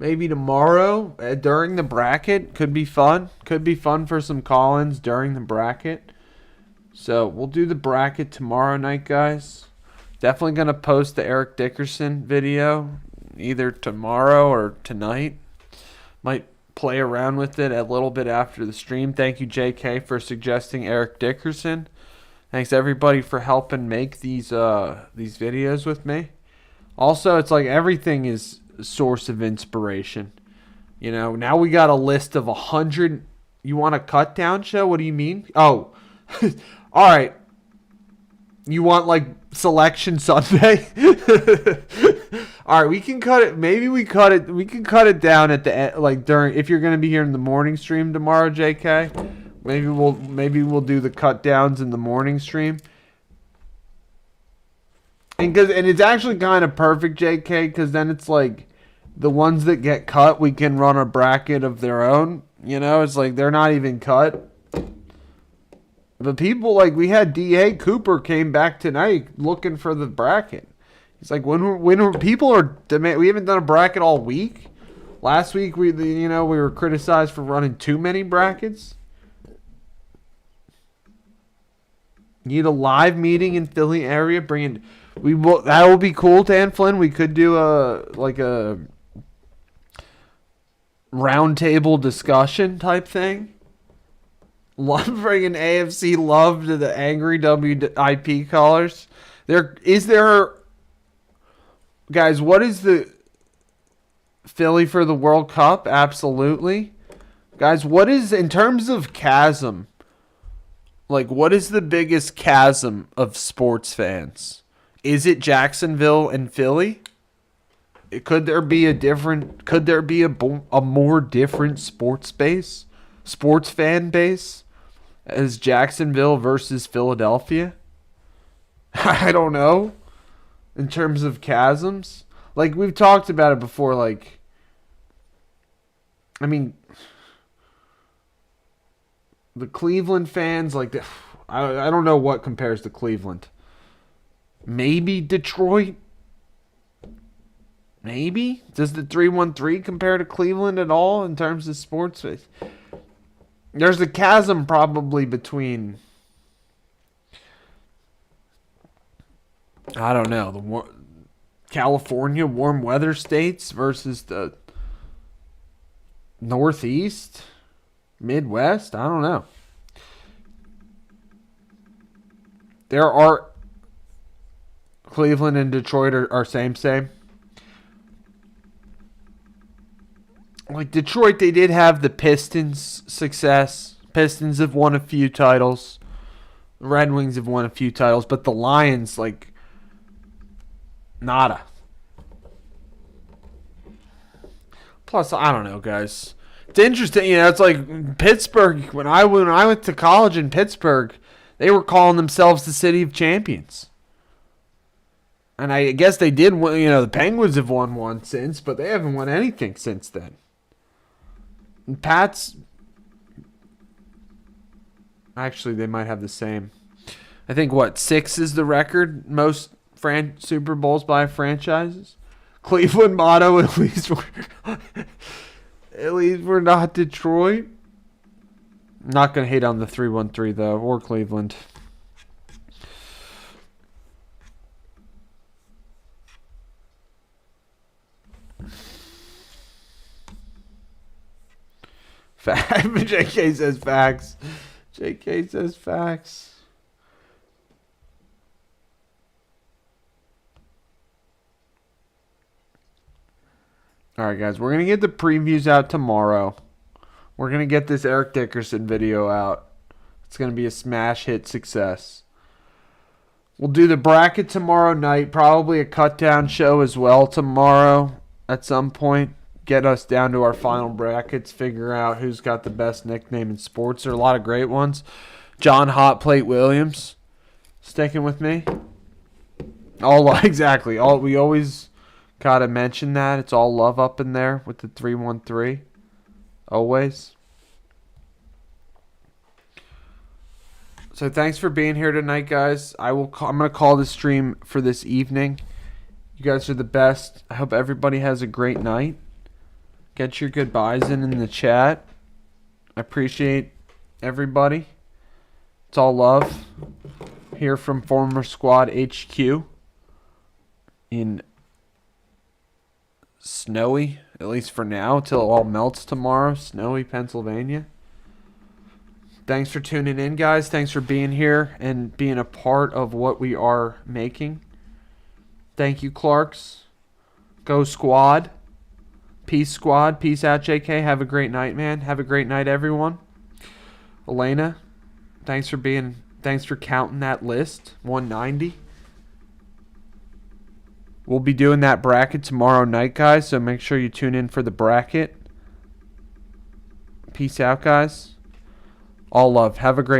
Speaker 1: maybe tomorrow during the bracket. Could be fun. Could be fun for some call-ins during the bracket. So we'll do the bracket tomorrow night, guys. Definitely going to post the Eric Dickerson video either tomorrow or tonight. Might play around with it a little bit after the stream. Thank you, JK, for suggesting Eric Dickerson. Thanks, everybody, for helping make these videos with me. Also, it's like everything is a source of inspiration. You know, now we got a list of 100. You want a cut down show? What do you mean? Oh, all right. You want like Selection Sunday? All right, we can cut it. Maybe we cut it. We can cut it down at the end, like during. If you're gonna be here in the morning stream tomorrow, JK, maybe we'll do the cut downs in the morning stream. And it's actually kind of perfect, JK, because then it's like the ones that get cut, we can run a bracket of their own. You know, it's like they're not even cut. But people, like, we had D.A. Cooper came back tonight looking for the bracket. He's like, when people are demand, we haven't done a bracket all week. Last week we were criticized for running too many brackets. Need a live meeting in Philly area. That will be cool, Dan Flynn. We could do a roundtable discussion type thing. Love bringing AFC love to the angry WIP callers. Guys, what is the Philly for the World Cup? Absolutely. Guys, what is, in terms of chasm, like, what is the biggest chasm of sports fans? Is it Jacksonville and Philly? Could there be a more different sports fan base as Jacksonville versus Philadelphia? I don't know. In terms of chasms, like, we've talked about it before, like, I mean, the Cleveland fans, like, I don't know what compares to Cleveland. Maybe Detroit? Maybe? Does the 313 compare to Cleveland at all in terms of sports? There's a chasm probably between, I don't know, the California warm weather states versus the Northeast, Midwest. I don't know. There are Cleveland and Detroit are same. Like Detroit, they did have the Pistons success. Pistons have won a few titles. The Red Wings have won a few titles, but the Lions, like, nada. Plus, I don't know, guys. It's interesting, it's like Pittsburgh. When I went to college in Pittsburgh, they were calling themselves the City of Champions. And I guess they did win, the Penguins have won one since, but they haven't won anything since then. And Pats, actually, they might have the same. I think, 6 is the record, most Super Bowls by franchises? Cleveland motto, at least we're not Detroit. Not going to hate on the 313, though, or Cleveland. JK says facts. JK says facts. All right, guys. We're going to get the previews out tomorrow. We're going to get this Eric Dickerson video out. It's going to be a smash hit success. We'll do the bracket tomorrow night. Probably a cut down show as well tomorrow at some point. Get us down to our final brackets. Figure out who's got the best nickname in sports. There are a lot of great ones. John Hot Plate Williams. Sticking with me. Exactly. We always got to mention that. It's all love up in there with the 313. Always. So thanks for being here tonight, guys. I'm going to call the stream for this evening. You guys are the best. I hope everybody has a great night. Get your goodbyes in the chat. I appreciate everybody. It's all love. Here from Former Squad HQ in snowy, at least for now, till it all melts tomorrow, snowy Pennsylvania. Thanks for tuning in, guys. Thanks for being here and being a part of what we are making. Thank you, Clarks. Go Squad. Peace, Squad. Peace out, JK. Have a great night, man. Have a great night, everyone. Elena, thanks for counting that list. 190. We'll be doing that bracket tomorrow night, guys, so make sure you tune in for the bracket. Peace out, guys. All love. Have a great